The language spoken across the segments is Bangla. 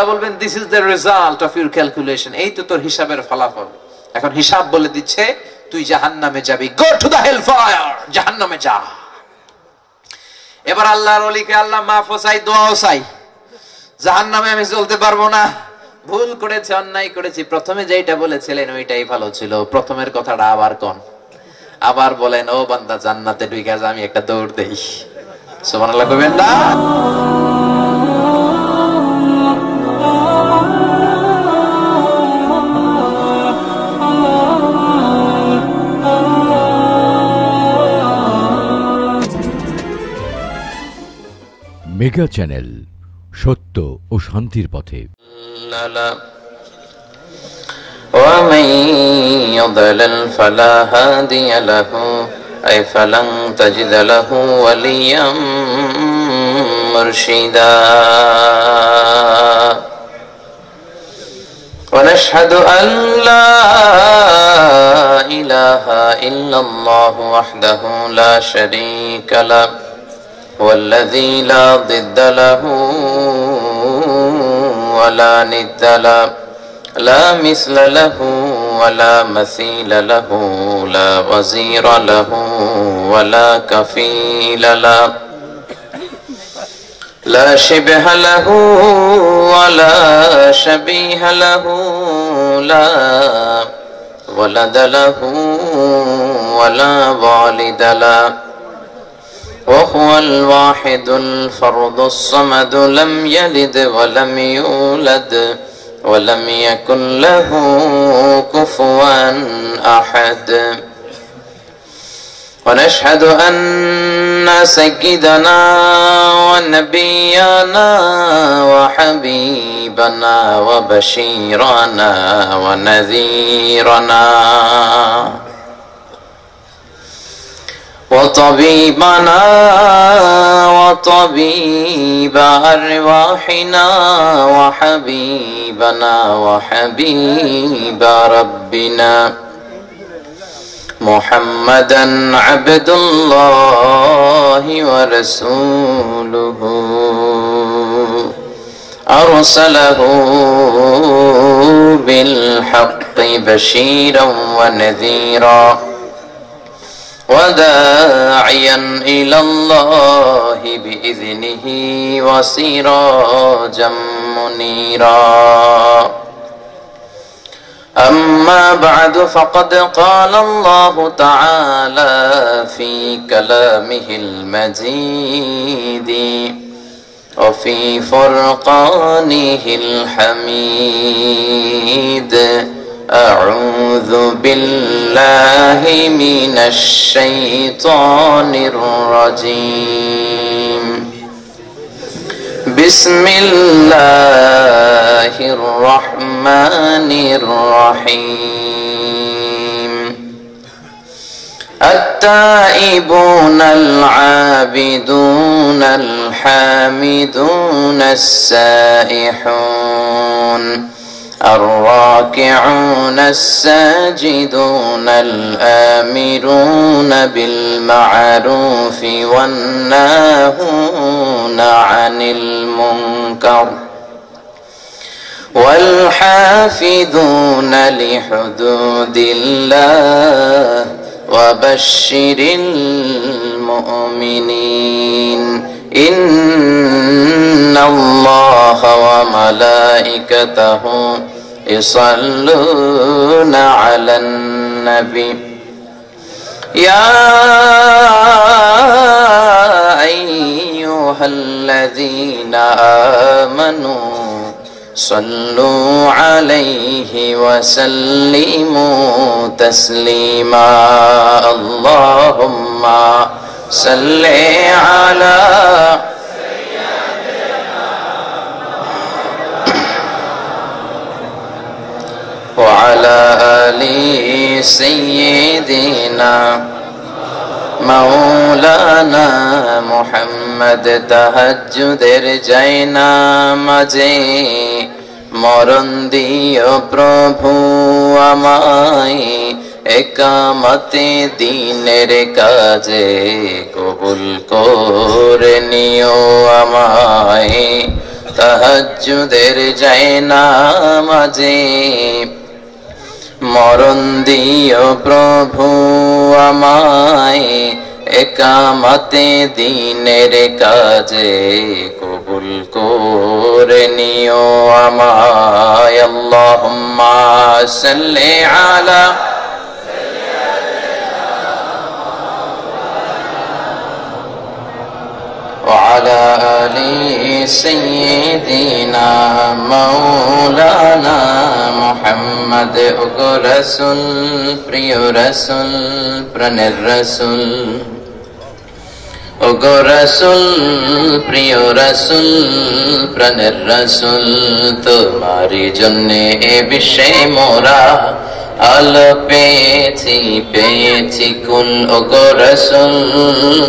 তাআলা বলবেন this is the result of your calculation, এই তো তোর হিসাবের ফলাফল। এখন হিসাব বলে দিচ্ছে তুই জাহান্নামে যাবি, go to the hell fire, জাহান্নামে যা। এবার আল্লাহর ওলিকে আল্লাহ মাফও চাই, দোয়াও চাই, জাহান্নামে আমি চলতে পারবো না, ভুল করেছে, অন্যায় করেছি, প্রথমে যেটা বলেছিলেন ওইটাই ভালো ছিল, প্রথমের কথাটা আবার কোন, আবার বলেন ও বান্দা জান্নাতে ঢুকে যা, আমি একটা দৌড় দেই। সুবহানাল্লাহ কইবেন না? মেগা চ্যানেল, সত্য ও শান্তির পথে। ومن يضلل فلا هادي له أي فلن تجد له وليا مرشدا ونشهد أن لا إله إلا الله وحده لا شريك له والذي لا ضد له ولا ند له لا مثل له ولا مثيل له لا وزير له ولا كفيل له لا شبه له ولا شبيه له لا ولد له ولا والد له وهو الواحد الفرد الصمد لم يلد ولم يولد ولم يكن له كفوا أحد ونشهد أن سيدنا ونبينا وحبيبنا وبشيرنا ونذيرنا وطبيبنا وطبيب أرواحنا وحبيبنا وحبيب ربنا محمدا عبد الله ورسوله أرسله بالحق بشيرا ونذيرا وداعيا إلى الله بإذنه وسراجا منيرا أما بعد فقد قال الله تعالى في كلامه المجيد وفي فرقانه الحميد أعوذ بالله من الشيطان الرجيم بسم الله الرحمن الرحيم التائبون العابدون الحامدون السائحون الراكعون الساجدون الآمرون بالمعروف والناهون عن المنكر والحافظون لحدود الله وبشر المؤمنين إن الله وملائكته يصلون على النبي يا أيها الذين آمنوا صلوا عليه وسلموا تسليما اللهم صل على وعلى آل سيدنا مولانا محمد তাহাজ্জুদের জায়নামাজে মরণ দিও প্রভু আমায় একামতে দ্বীনের কাজে কবুল করে নিও আমায় তাহাজ্জুদের যায় নামাজে মরণ দিও প্রভু আমায়, একামতে দিনের কাজে কবুল করে নিও আমায়। আল্লাহুম্মা সাল্লি আলা وعلى آل سيدنا مولانا محمد ওগো রাসূল, প্রিয় রাসূল, প্রাণের রাসূল, ওগো রাসূল, প্রিয় রাসূল, প্রাণের রাসূল, তোমারই জন্যে এ বিশ্বে মোরা আলো পেয়েছি, পেয়েছি কুল। ওগো রাসূল,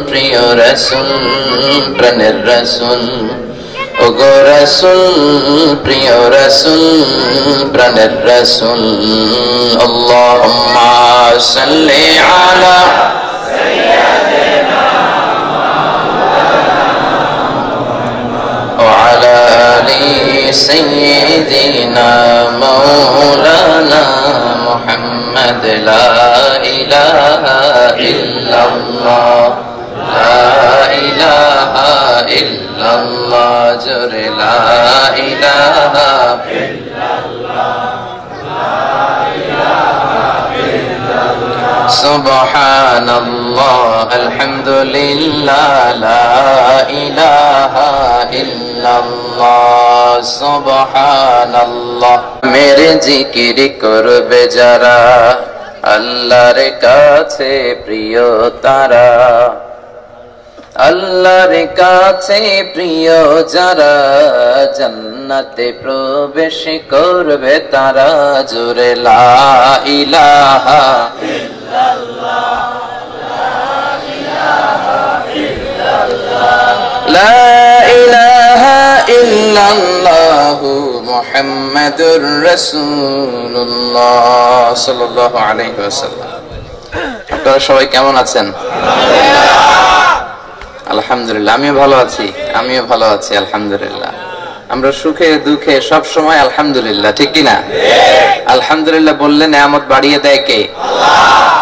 প্রিয় রাসূল, প্রাণের রাসূল, ওগো রাসূল, প্রিয় রাসূল, প্রাণের রাসূল। আল্লাহুম্মা সাল্লি আলা وعلى آل سيدنا مولانا محمد لا إله إلا الله لا إله إلا الله جر لا إله إلا الله سبحان الله الحمد لله لا إله إلا الله سبحان الله मेरे जिकिर করবে যারা আল্লাহর কাছে প্রিয় তারা আল্লাহর কাছে প্রিয় যারা জান্নাতে প্রবেশ করবে তারা জোরে লা ইলাহা ইল্লাল্লাহ লা ইলাহা ইল্লাল্লাহ মুহাম্মাদুর রাসূলুল্লাহ সাল্লাল্লাহু আলাইহি ওয়াসাল্লাম। আপনারা সবাই কেমন আছেন? আলহামদুলিল্লাহ, আমিও ভালো আছি, আমিও ভালো আছি আলহামদুলিল্লাহ। আমরা সুখে দুঃখে সব সময় আলহামদুলিল্লাহ, ঠিক কি না? আলহামদুলিল্লাহ বললে নেয়ামত বাড়িয়ে দেয় কে? আল্লাহ।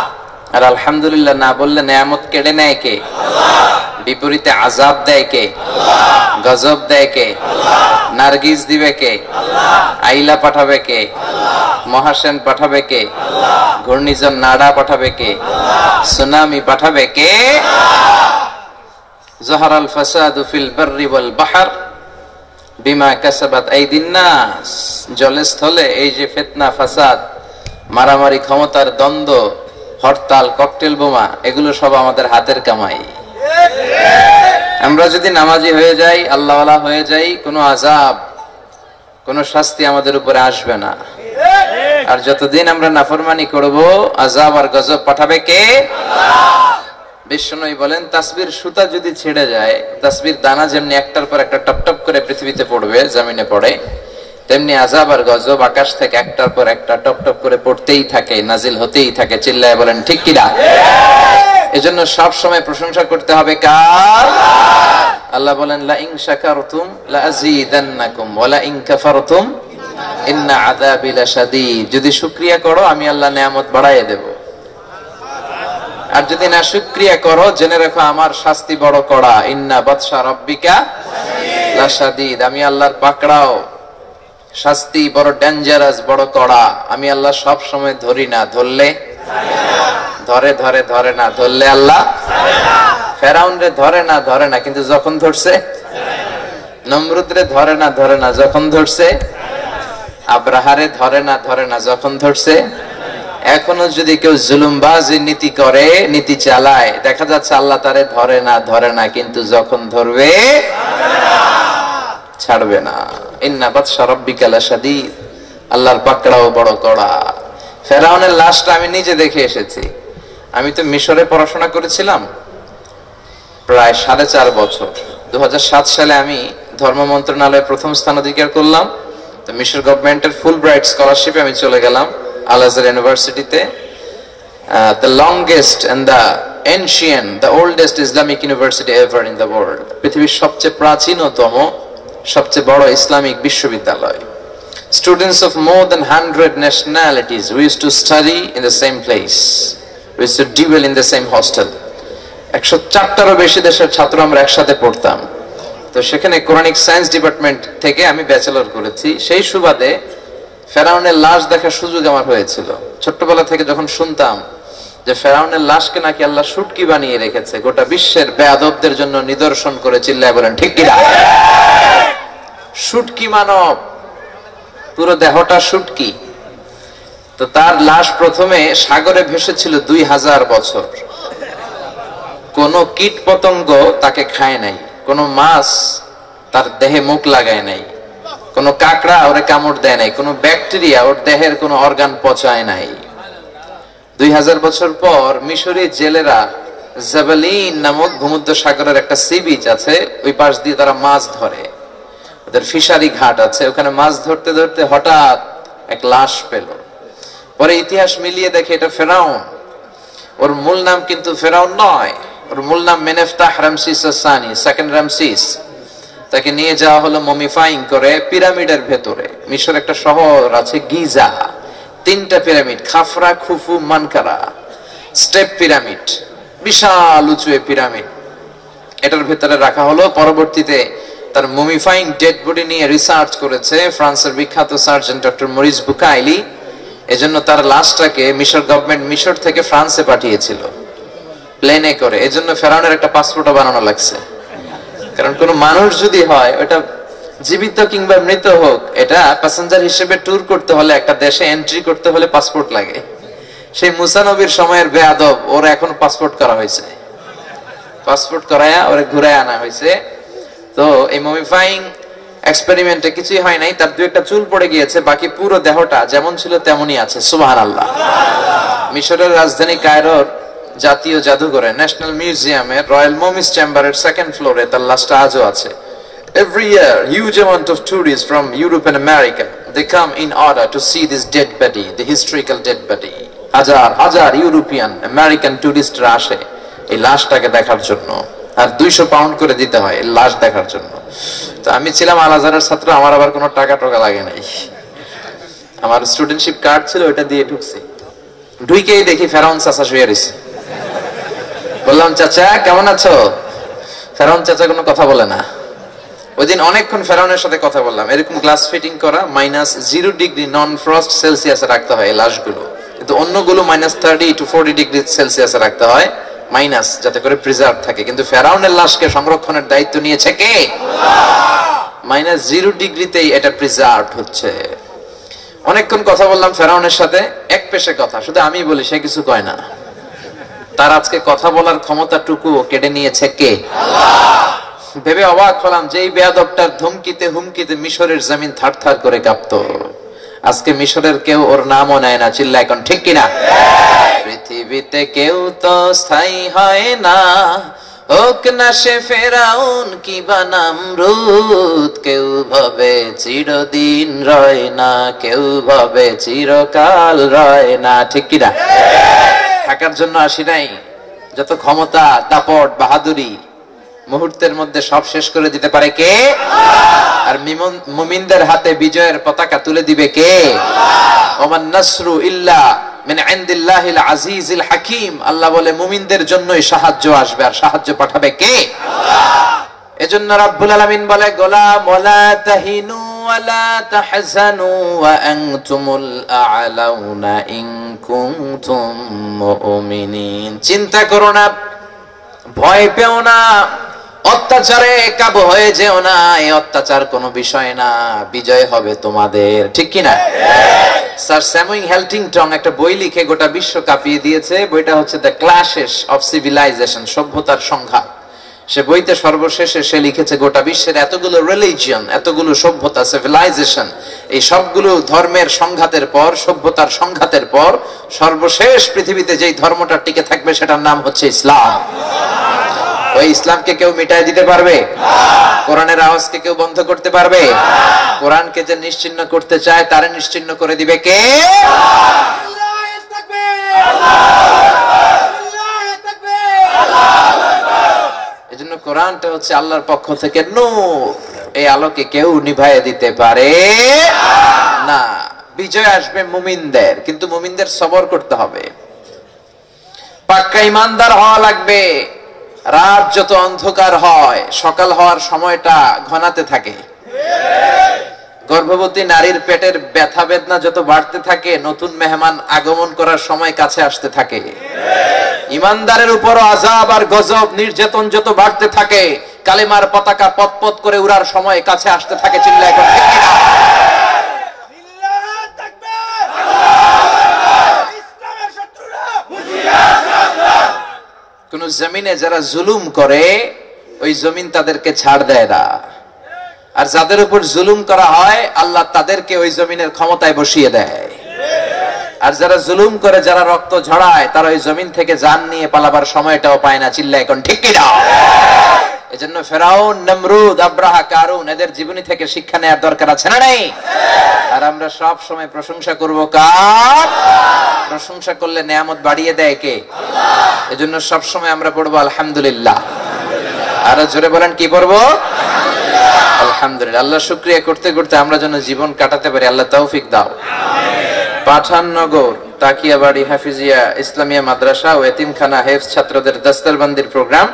আর আলহামদুলিল্লাহ না বললে নেয়ামত কেড়ে নেয় কে? আল্লাহ। বিপরীতে আযাব দেয় কে? আল্লাহ। গজব দেয় কে? আল্লাহ। নারগিস দিবে কে? আল্লাহ। আইলা পাঠাবে কে? আল্লাহ। মহাসেন পাঠাবে কে? আল্লাহ। ঘূর্ণিঝড় নাডা পাঠাবে কে? আল্লাহ। সুনামি পাঠাবে কে? আল্লাহ। ظهر الفساد في البر والبحر بما كسبت أيدي الناس। জলে স্থলে এই যে ফিতনা ফাসাদ, মারামারি, ক্ষমতার দ্বন্দ্ব, হরতাল, ককটেল বোমা, এগুলো সব আমাদের হাতের কামাই। আমরা যদি নামাজি হয়ে যাই, আল্লাহওয়ালা হয়ে যাই, কোনো আযাব, কোনো শাস্তি আমাদের উপরে আসবে না। আর যতদিন আমরা নাফরমানি করব, আযাব আর গজব পাঠাবে কে? আল্লাহ। বিষ্ণুই বলেন, তাসবির সুতা যদি ছেড়ে যায়, তাসবির দানা যেমনি একটার পর একটা টপ টপ করে পৃথিবীতে পড়বে, জমিনে পড়ে, তেমনি আযাব আর গজব আকাশ থেকে একটার পর একটা টপ টপ করে পড়তেই থাকে, নাজিল হতেই থাকে। চিল্লায় বলেন ঠিক কি না? এজন্য সব সময় প্রশংসা করতে হবে কার? আল্লাহ বলেন, লা ইন শাকারতুম লা আযীদান্নাকুম ওয়া লা ইন কাফারতুম ইন্না আযাবি লাশাদীদ। যদি শুকরিয়া করো আমি আল্লাহ নিয়ামত বাড়াইয়ে দেব, আর যদি না শুকরিয়া করো জেনে রাখো আমার শাস্তি বড় কড়া। ইন্না বাতশা রাব্বিকা লাশাদীদ। আমি আল্লাহর পাকড়াও, শাস্তি বড় ডেঞ্জারাস, বড় কড়া। আমি আল্লাহ সব সময় ধরি না, ধরলে ধরে, ধরে ধরে না, ধরলে আল্লাহ ফেরাউন রে ধরে না, ধরে না, কিন্তু যখন ধরছে, নমরুদ রে ধরে না, ধরে না, যখন ধরছে, আব্রাহারে ধরে না, ধরে না, যখন ধরছে। এখনো যদি কেউ জুলুমবাজি নীতি করে, নীতি চালায়, দেখা যাচ্ছে আল্লাহ তারে ধরে না, ধরে না, কিন্তু যখন ধরবে ছাড়বে না। ইন্না বাতশা রাব্বিকা লাশাদীদ। আল্লাহর পাকড়াও বড় কড়া। ফেরাউনের লাশটা আমি নিজে দেখে এসেছি। আমি তো মিশরে পড়াশোনা করেছিলাম প্রায় 4.5 বছর। 2007 সালে আমি ধর্ম মন্ত্রণালয়ে প্রথম স্থান অধিকার করলাম। তো মিশর গভর্নমেন্টের ফুল ব্রাইট স্কলারশিপে আমি চলে গেলাম আল আজহার ইউনিভার্সিটিতে। the longest and the ancient, the oldest Islamic university ever in the world. পৃথিবীর সবচেয়ে প্রাচীনতম সবচেয়ে বড় ইসলামিক বিশ্ববিদ্যালয়। Students of more than 100 nationalities, we used to study in the same place. We used to dwell in the same hostel. 104টারও বেশি দেশের ছাত্র আমরা একসাথে পড়তাম। তো সেখানে কোরআনিক সায়েন্স ডিপার্টমেন্ট থেকে আমি ব্যাচেলর করেছি। সেই সুবাদে ফেরাউনের লাশ দেখার সুযোগ আমার হয়েছিল। ছোট্টবেলা থেকে যখন শুনতাম যে ফেরাউনের লাশকে নাকি আল্লাহ শুটকি বানিয়ে রেখেছে, গোটা বিশ্বের বেয়াদবদের জন্য নিদর্শন করে চিল্লায় বলেন ঠিক কিনা? শুটকি মানব, পুরো দেহটা শুটকি। তো তার লাশ প্রথমে সাগরে ভেসেছিল 2000 বছর। কোন কীট পতঙ্গ তাকে খায় নাই, কোন মাছ তার দেহে মুখ লাগায় নাই, কোন কাকড়া ওরে কামড় দেয় নাই, কোন ব্যাকটেরিয়া ওর দেহের কোন অর্গান পচায় নাই। 2000 বছর পর মিশরি জেলেরা জাবালিন নামক ভূমধ্য সাগরের একটা সি বিচ আছে, ওই পাশ দিয়ে তারা মাছ ধরে, ওদের ফিশারি ঘাট আছে, ওখানে মাছ ধরতে ধরতে হঠাৎ এক লাশ পেল। পরে ইতিহাস মিলিয়ে দেখে এটা ফেরাউন। ওর মূল নাম কিন্তু ফেরাউন নয়, ওর মূল নাম মেনেফতাহ রামসিস সানি, সেকেন্ড রামসিস। তাকে নিয়ে যাওয়া হলো মমিফাইং করে পিরামিডের ভেতরে। মিশর একটা শহর আছে গিজা, 3টা পিরামিড, খাফরা, খুফু, মানকারা, স্টেপ পিরামিড, বিশাল উঁচু পিরামিড। এটার ভেতরে রাখা হলো। পরবর্তীতে তার মমিফাইং ডেড বডি নিয়ে রিসার্চ করেছে ফ্রান্সের বিখ্যাত সার্জন ডক্টর মরিস বুকাইলি। এজন্য তার লাশটাকে মিশর গভর্নমেন্ট মিশর থেকে ফ্রান্সে পাঠিয়েছিল প্লেনে করে। এজন্য ফেরাউনের একটা পাসপোর্টও বানানো লাগছে, কারণ কোন মানুষ যদি হয়, ওটা জীবিত কিংবা মৃত হোক, এটা প্যাসেঞ্জার হিসেবে ট্যুর করতে হলে, একটা দেশে এন্ট্রি করতে হলে পাসপোর্ট লাগে। সেই মুসা নবীর সময়ের বেয়াদব ওর এখন পাসপোর্ট করা হয়েছে, পাসপোর্ট করায়া ওরে ঘুরায় আনা হয়েছে। তো এই মমিফাইং এক্সপেরিমেন্টে কিছুই হয় নাই, তার 2-1টা চুল পড়ে গিয়েছে, বাকি পুরো দেহটা যেমন ছিল তেমনই আছে। সুবহানাল্লাহ। মিশরের রাজধানী কায়রোর জাতীয় জাদুঘরে, ন্যাশনাল মিউজিয়ামের রয়্যাল মমিস চেম্বারের 2nd ফ্লোরে তার লাশটা আজও আছে। Every year, huge amount of tourists from Europe and America, they come in order to see this dead body, the historical dead body. হাজার ইউরোপিয়ান, আমেরিকান টুরিস্টরা আসে এই লাশটাকে দেখার জন্য, আর 200 পাউন্ড করে দিতে হয় এই লাশ দেখার জন্য। তো আমি ছিলাম আল আজহারের ছাত্র, আমার আবার কোনো টাকা লাগে নাই, আমার স্টুডেন্টশিপ কার্ড ছিল, ওটা দিয়ে ঢুকছি। ঢুকেই দেখি ফেরাউন চাচা শুয়ে রয়েছে। বললাম, চাচা কেমন আছো? ফেরাউন চাচা কোনো কথা বলে না। ওই দিন অনেকক্ষণ ফেরাউনের সাথে কথা বললাম। এরকম গ্লাস ফিটিং করা, -0 ডিগ্রি নন ফ্রস্ট সেলসিয়াসে রাখতে হয় এই লাশগুলো, কিন্তু অন্যগুলো -30 to 40 ডিগ্রি সেলসিয়াসে রাখতে হয়, মাইনাস, যাতে করে প্রিজার্ভ থাকে। কিন্তু ফেরাউনের লাশকে সংরক্ষণের দায়িত্ব নিয়েছে কে? আল্লাহ। -0 ডিগ্রিতেই এটা প্রিজার্ভ হচ্ছে। অনেকক্ষণ কথা বললাম ফেরাউনের সাথে, এক পেশে কথা, শুধু আমি বলি, সে কিছু কয় না। তার আজকে কথা বলার ক্ষমতাটুকু কেড়ে নিয়েছে কে? আল্লাহ। ভেবে অবাক হলাম যে এই বেয়াদবটার ধমকিতে হুমকিতে মিশরের জমিন থারথার করে কাঁপতো, আজকে মিশরের কেউ ওর নামও নেয় না। চিল্লা এখন ঠিক কিনা? পৃথিবীতে কেউ তো স্থায়ী হয় না, হোক না সে ফেরাউন কিবা নামরুদ, কেউ ভাবে চিরদিন রয় না, কেউ ভাবে চিরকাল রয় না। ঠিক কিনা? থাকার জন্য আসি নাই। যত ক্ষমতা, দাপট, বাহাদুরি মুহূর্তের মধ্যে সব শেষ করে দিতে পারে কে? আর মুমিনদের হাতে বিজয়ের পতাকা তুলে দিবে কে? ওমান নাসরু ইল্লা মিন ইনদিল্লাহিল আজিজিল হাকিম। আল্লাহ বলে মুমিনদের জন্যই সাহায্য আসবে, আর সাহায্য পাঠাবে কে? আল্লাহ। এজন্য রব্বুল আলামিন বলে, গোলাম ওয়ালা তাহিনু ওয়ালা তাহজানু ওয়া আনতুমুল আ'লাউনা ইন কুনতুম মুমিনিন। চিন্তা করো না, ভয় পেও না, অত্যাচারে কাবু হয়ে যেও না, এই অত্যাচার কোনো বিষয় না, বিজয় হবে তোমাদের। ঠিক কিনা? স্যার স্যামুয়েল হেলটিংটন একটা বই লিখে গোটা বিশ্ব কাঁপিয়ে দিয়েছে। বইটা হচ্ছে দ্য ক্ল্যাশেস অফ সিভিলাইজেশন, সভ্যতার সংঘাত। সে বইতে সর্বশেষে সে লিখেছে গোটা বিশ্বের এতগুলো রিলিজিয়ন, এতগুলো সভ্যতা, সিভিলাইজেশন, এই সবগুলো ধর্মের সংঘাতের পর, সভ্যতার সংঘাতের পর সর্বশেষ পৃথিবীতে যেই ধর্মটা টিকে থাকবে সেটার নাম হচ্ছে ইসলাম। ওই ইসলামকে কেউ মিটায় দিতে পারবে? কোরআনের আওয়াজকে কেউ বন্ধ করতে পারবে? কোরআনকে যে নিশ্চিহ্ন করতে চায় তারে নিশ্চিহ্ন করে দিবে কে? এজন্য কোরআনটা হচ্ছে আল্লাহর পক্ষ থেকে নূর, এই আলোকে কেউ নিভাইয়ে দিতে পারে না। বিজয় আসবে মুমিনদের, কিন্তু মুমিনদের সবর করতে হবে, পাক্কা ইমানদার হওয়া লাগবে। রাত যত অন্ধকার হয়, সকাল হওয়ার সময়টা ঘনাতে থাকে। গর্ভবতী নারীর পেটের ব্যথা বেদনা যত বাড়তে থাকে, নতুন মেহমান আগমন করার সময় কাছে আসতে থাকে। ইমানদারের উপরও আযাব আর গজব নির্যাতন যত বাড়তে থাকে, কালেমার পতাকা পতপত করে উড়ার সময় কাছে আসতে থাকে। চিল্লায় এখন ঠিক কিনা? কোন জমিনে যারা জুলুম করে, ওই জমিন তাদেরকে ছাড় দেয় না। আর যাদের উপর জুলুম করা হয়, আল্লাহ তাদেরকে ওই জমিনের ক্ষমতায় বসিয়ে দেয়। আর যারা জুলুম করে, যারা রক্ত ঝরায়, তারা ওই জমিন থেকে জান নিয়ে পালাবার সময়টাও পায় না। চিল্লায় এখন ঠিক কিনা? এজন্য ফেরাউন, নমরুদ, আব্রাহা, কারুন, এদের জীবনী থেকে শিক্ষা নেওয়ার দরকার আছে না নেই? আর আমরা সব সময় প্রশংসা করব কার? প্রশংসা করলে নিয়ামত বাড়িয়ে দেয় কে? আল্লাহ। এজন্য সব সময় আমরা পড়বো আলহামদুলিল্লাহ। আরো জোরে বলেন, কি পড়বো? আলহামদুলিল্লাহ। আল্লাহ শুকরিয়া করতে করতে আমরা যেন জীবন কাটাতে পারি, আল্লাহ তৌফিক দাও। পাঠাননগর তাকিয়াবাড়ি হাফিজিয়া ইসলামিয়া মাদ্রাসা ও এতিমখানা হেফজ ছাত্রদের দস্তরবন্দির প্রোগ্রাম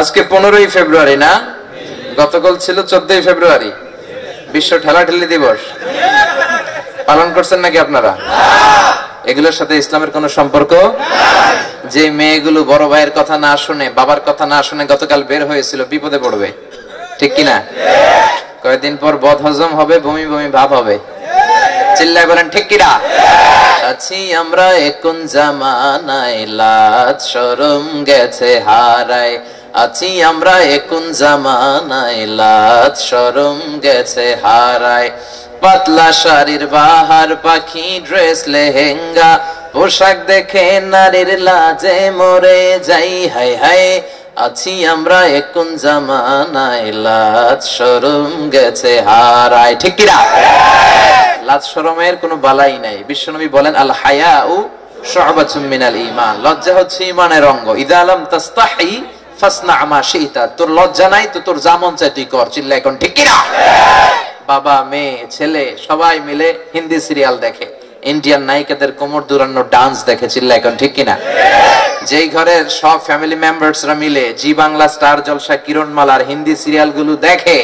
আজকে 15ই ফেব্রুয়ারি না, গতকাল ছিল 14ই ফেব্রুয়ারি, বিশ্ব ঠেলাঠেলি দিবস। পালন করছেন নাকি আপনারা? এগুলোর সাথে ইসলামের কোন সম্পর্ক? যে মেয়েগুলো বড় ভাইয়ের কথা না শুনে, বাবার কথা না শুনে গতকাল বের হয়েছিল, বিপদে পড়বে, ঠিক কিনা? কয়েকদিন পর বদহজম হবে, বমি বমি ভাব হবে। চিল্লায় বলেন ঠিক কিনা? আছি আমরা এখন জামানায়, লাজ শরম গেছে হারায়। আছি আমরা এখন জামানায়, লাজ শরম গেছে হারায়। পাতলা শাড়ির বাহার পাখি ড্রেস লেহেঙ্গা, পোশাক দেখে নারীর লাজে মরে যাই। হাই হাই, আছি আমরা এখন জামানায়, লাজ শরম গেছে হারায়। ঠিক কিনা? লাজ শরমের কোনো বালাই নাই। বিশ্বনবী বলেন, আল হায়াউ শু'বাতুম মিনাল ঈমান, লজ্জা হচ্ছে ঈমানের অঙ্গ। ইযা লাম তাস্তাহি ফাসনা মা শি'তা, তোর লজ্জা নাই তো তোর যা মন চায় তুই কর। চিল্লা এখন ঠিক কিনা? বাবা, মেয়ে, ছেলে সবাই মিলে হিন্দি সিরিয়াল দেখে, ইন্ডিয়ান নায়িকাদের কোমর দুরান্ন ডান্স দেখে। চিল্লা এখন ঠিক কিনা? যেই ঘরের সব ফ্যামিলি মেম্বারসরা মিলে জি বাংলা, স্টার জলসা, কিরণমালার হিন্দি সিরিয়াল গুলো দেখে,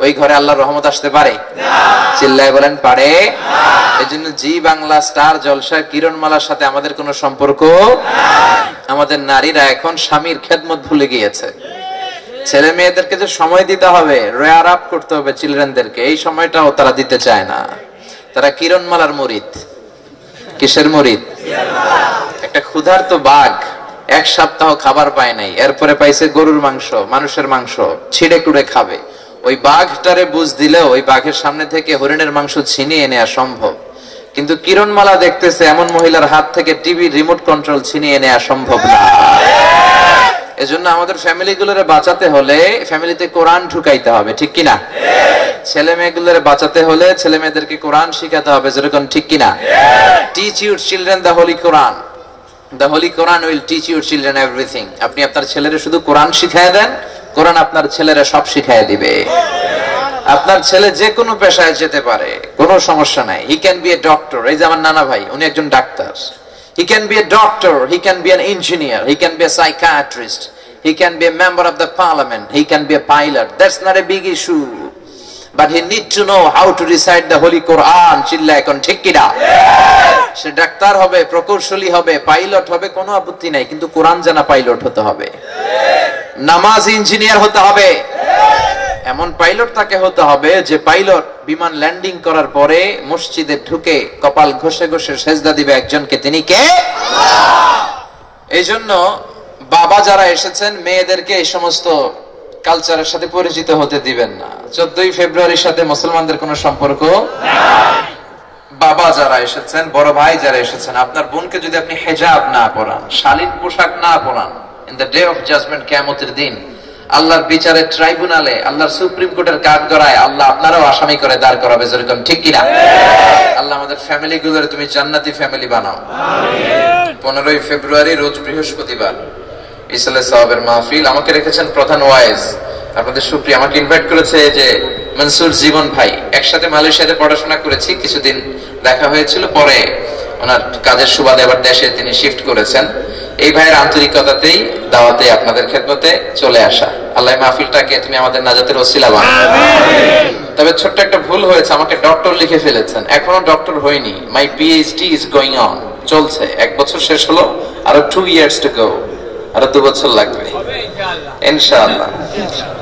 ওই ঘরে আল্লাহর রহমত আসতে পারে না? চিল্লায় বলেন পারে না। এজন্য জি বাংলা, স্টার জলসা, কিরণমালার সাথে আমাদের কোনো সম্পর্ক নাই। আমাদের নারীরা এখন স্বামীর খেদমত ভুলে গিয়েছে। ছেলে মেয়েদেরকে যে সময় দিতে হবে, রেয়ার আপ করতে হবে চিলড্রেনদেরকে, এই সময়টাও তারা দিতে চায় না। তারা কিরণমালার মুরিদ। কিসের মুরিদ? একটা ক্ষুধার্ত বাঘ এক সপ্তাহ খাবার পায় নাই, এরপরে পাইছে গরুর মাংস, মানুষের মাংস, ছিঁড়ে কুড়ে খাবে। ওই বাঘটারে বুঝ দিলেও ওই বাঘের সামনে থেকে হরিণের মাংস ছিনিয়ে নেওয়া সম্ভব, কিন্তু কিরণমালা দেখতেছে এমন মহিলার হাত থেকে টিভি রিমোট কন্ট্রোল ছিনিয়ে নেওয়া সম্ভব না। এজন্য আমাদের ফ্যামিলি গুলোরে বাঁচাতে হলে ফ্যামিলিতে কোরআন ঢুকাইতে হবে, ঠিক কিনা? ছেলে মেয়েগুলোরে বাঁচাতে হলে ছেলে মেয়েদেরকে কোরআন শিখাতে হবে, যেরকম ঠিক কিনা? Teach your children the Holi Quran. The Holy Quran will teach your children everything. আপনি আপনার ছেলেরে শুধু কোরআন শিখায় দেন, কোরআন আপনার ছেলেরা সব শিখায় দিবে। আপনার ছেলে যে কোনো পেশায় যেতে পারে, কোনো সমস্যা নাই। He can be a doctor. এই যে আমার নানা ভাই, উনি একজন doctor. He can be a doctor, he can be an engineer, he can be a psychiatrist, he can be a member of the parliament, he can be a pilot. That's not a big issue. But he need to know how to recite the Holy Quran. চিল্লা এখন ঠিক কিনা? সে ডাক্তার হবে, প্রকৌশলী হবে, পাইলট হবে, কোনো আপত্তি নাই, কিন্তু কোরআন জানা পাইলট হতে হবে। নামাজ ইঞ্জিনিয়ার হতে হবে। এমন পাইলট তাকে হতে হবে যে পাইলট বিমান ল্যান্ডিং করার পরে মসজিদে ঢুকে কপাল ঘষে ঘষে সেজদা দিবে একজনকে, তিনি কে? আল্লাহ। এই জন্য বাবা যারা এসেছেন, মেয়েদেরকে এই সমস্ত কালচারের সাথে পরিচিত হতে দিবেন না। 14ই ফেব্রুয়ারির সাথে মুসলমানদের কোনো সম্পর্ক নাই। বাবা যারা এসেছেন, বড় ভাই যারা এসেছেন, আপনার বোনকে যদি আপনি হেজাব না পরান, শালীন পোশাক না পরান, in the day of judgement, কিয়ামতের দিন, আল্লাহর বিচারের ট্রাইব্যুনালে, আল্লাহর সুপ্রিম কোর্টের কাঠগড়ায় আল্লাহ আপনারাও আসামি করে দাঁড় করাবে, যেরকম ঠিক কিনা? আল্লাহ আমাদের ফ্যামিলি গুলোর তুমি জান্নাতি ফ্যামিলি বানাও। আমিন। 15ই ফেব্রুয়ারি রোজ বৃহস্পতিবার ইসলামে সাহাবের মাহফিল। আমাকে রেখেছেন প্রধান ওয়াইজ আপনাদের সুপ্রিয় আমাকে ইনভাইট করেছে যে মনসুর জীবন ভাই, একসাথে মালয়েশিয়াতে পড়াশোনা করেছি, কিছুদিন দেখা হয়েছিল, পরে ওনার কাজের সুবাদে আবার দেশে তিনি শিফট করেছেন। এই ভাইয়ের আন্তরিকতাতেই দাওয়াতে আপনাদের খেদমতে চলে আসা। আল্লাহ মাহফিলটাকে তুমি আমাদের নাজাতের ওসিলা বানাও। তবে ছোট্ট একটা ভুল হয়েছে, আমাকে ডক্টর লিখে ফেলেছেন, এখনো ডক্টর হয়নি। মাই পিএইচডি ইজ গোয়িং অন, চলছে, 1 বছর শেষ হলো, আরো 2 ইয়ার্স টু গো, আরো 2 বছর লাগবে ইনশাআল্লাহ।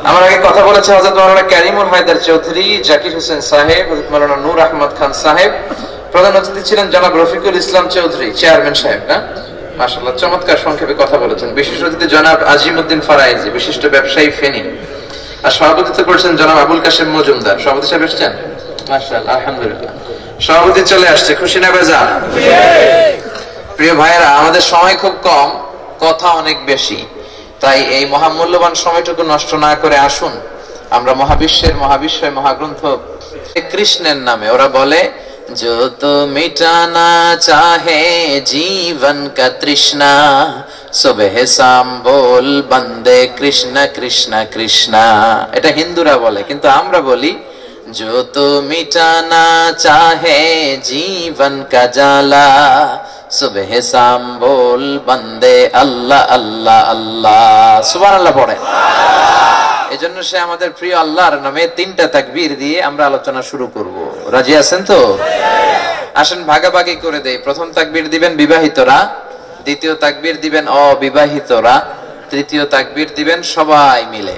আমার আগে কথা বলেছে হযরত মাওলানা কারিমুল হায়দার চৌধুরী, জাকির হোসেন সাহেব, হযরত মাওলানা নূর আহমদ খান সাহেব, প্রধান অতিথি ছিলেন জনাব রফিকুল ইসলাম চৌধুরী চেয়ারম্যান সাহেব। না মাশাআল্লাহ, চমৎকার সংক্ষেপে কথা বলেছেন। বিশেষ অতিথি জনাব আজিমউদ্দিন ফারাইজি, বিশিষ্ট ব্যবসায়ী ফেনী। আর সভাপতিত্ব করেছেন জনাব আবুল কাশেম মজুমদার। সভাপতি সাহেব এসেছেন, মাশাআল্লাহ, আলহামদুলিল্লাহ। সভাপতি চলে আসছে, খুশি না বেজার? প্রিয় ভাইয়েরা, আমাদের সময় খুব কম, কথা অনেক বেশি, তাই এই মহামূল্যবান সময়টুকু নষ্ট না করে আসুন আমরা মহাবিশ্বয় মহাগ্রন্থ কৃষ্ণের নামে, ওরা বলে जो तो मिटाना चाहे जीवन का तृष्णा सुबह शाम बोल बंदे कृष्ण कृष्ण कृष्ण, এটা হিন্দুরা বলে, কিন্তু আমরা বলি जो तो मिटाना चाहे जीवन का जाला सुबह शाम बोल बंदे अल्लाह अल्लाह अल्लाह, সুবহানাল্লাহ পড়ে। এজন্য সে আমাদের প্রিয় আল্লাহর নামে 3টা তাকবীর দিয়ে আমরা আলোচনা শুরু করব। রাজি আছেন তো? আসেন ভাগাভাগি করে দেই। প্রথম তাকবীর দিবেন বিবাহিতরা, দ্বিতীয় তাকবীর দিবেন অবিবাহিতরা, তৃতীয় তাকবীর দিবেন সবাই মিলে।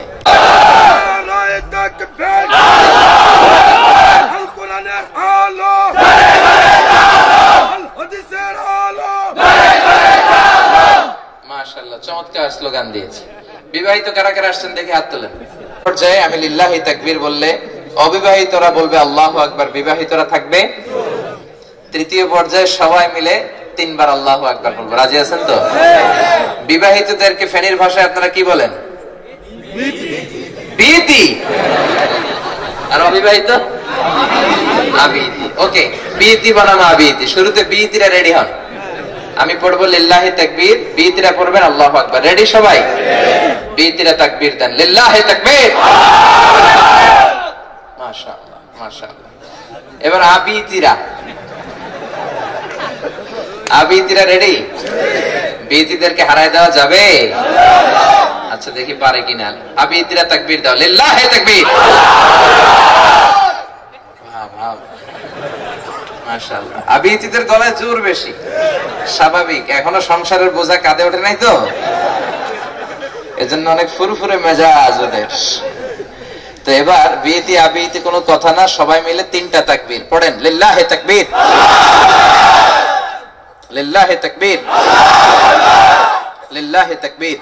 মাশাআল্লাহ, চমৎকার স্লোগান দিয়েছে। বিবাহিত কারা কারা আসছেন দেখে হাত তোলেন। পর্যায়ে আমি লিল্লাহি তাকবীর বললে অবিবাহিতরা বলবে আল্লাহু আকবার, বিবাহিতরা থাকবে। তৃতীয় পর্যায়ে সবাই মিলে 3 বার আল্লাহু আকবার বলবো। রাজি আছেন তো? বিবাহিতদেরকে ফেনীর ভাষায় আপনারা কি বলেন? বিতি। আর অবিবাহিত আবিতি। ওকে, বিতি বানানো আবিতি। শুরুতে বিতিরা রেডি হন, আমি পড়বো লিল্লাহি তাকবীর, বিতিরা পড়বেন আল্লাহু আকবার। রেডি সবাই? বিতিরা তাকবীর দেন, লিল্লাহি তাকবীর। মাশাআল্লাহ মাশাআল্লাহ। এবার আবিতিরা রেডি? বিতিদেরকে হারায় দেওয়া যাবে? আচ্ছা দেখি পারে কিনা। আবিতিরা তাকবীর দাও, লিল্লাহি তাকবীর। মাশাআল্লাহ, আবিতিদের গলায় জোর বেশি, স্বাভাবিক, এখনো সংসারের বোঝা কাঁধে ওঠে নাই তো, এজন্য অনেক ফুরফুরে মেজাজ ওদের। তো এবার বিতি আবিতি কোনো কথা না, সবাই মিলে 3টা তাকবীর পড়েন, লিল্লাহি তাকবীর, লিল্লাহি তাকবীর, লিল্লাহি তাকবীর।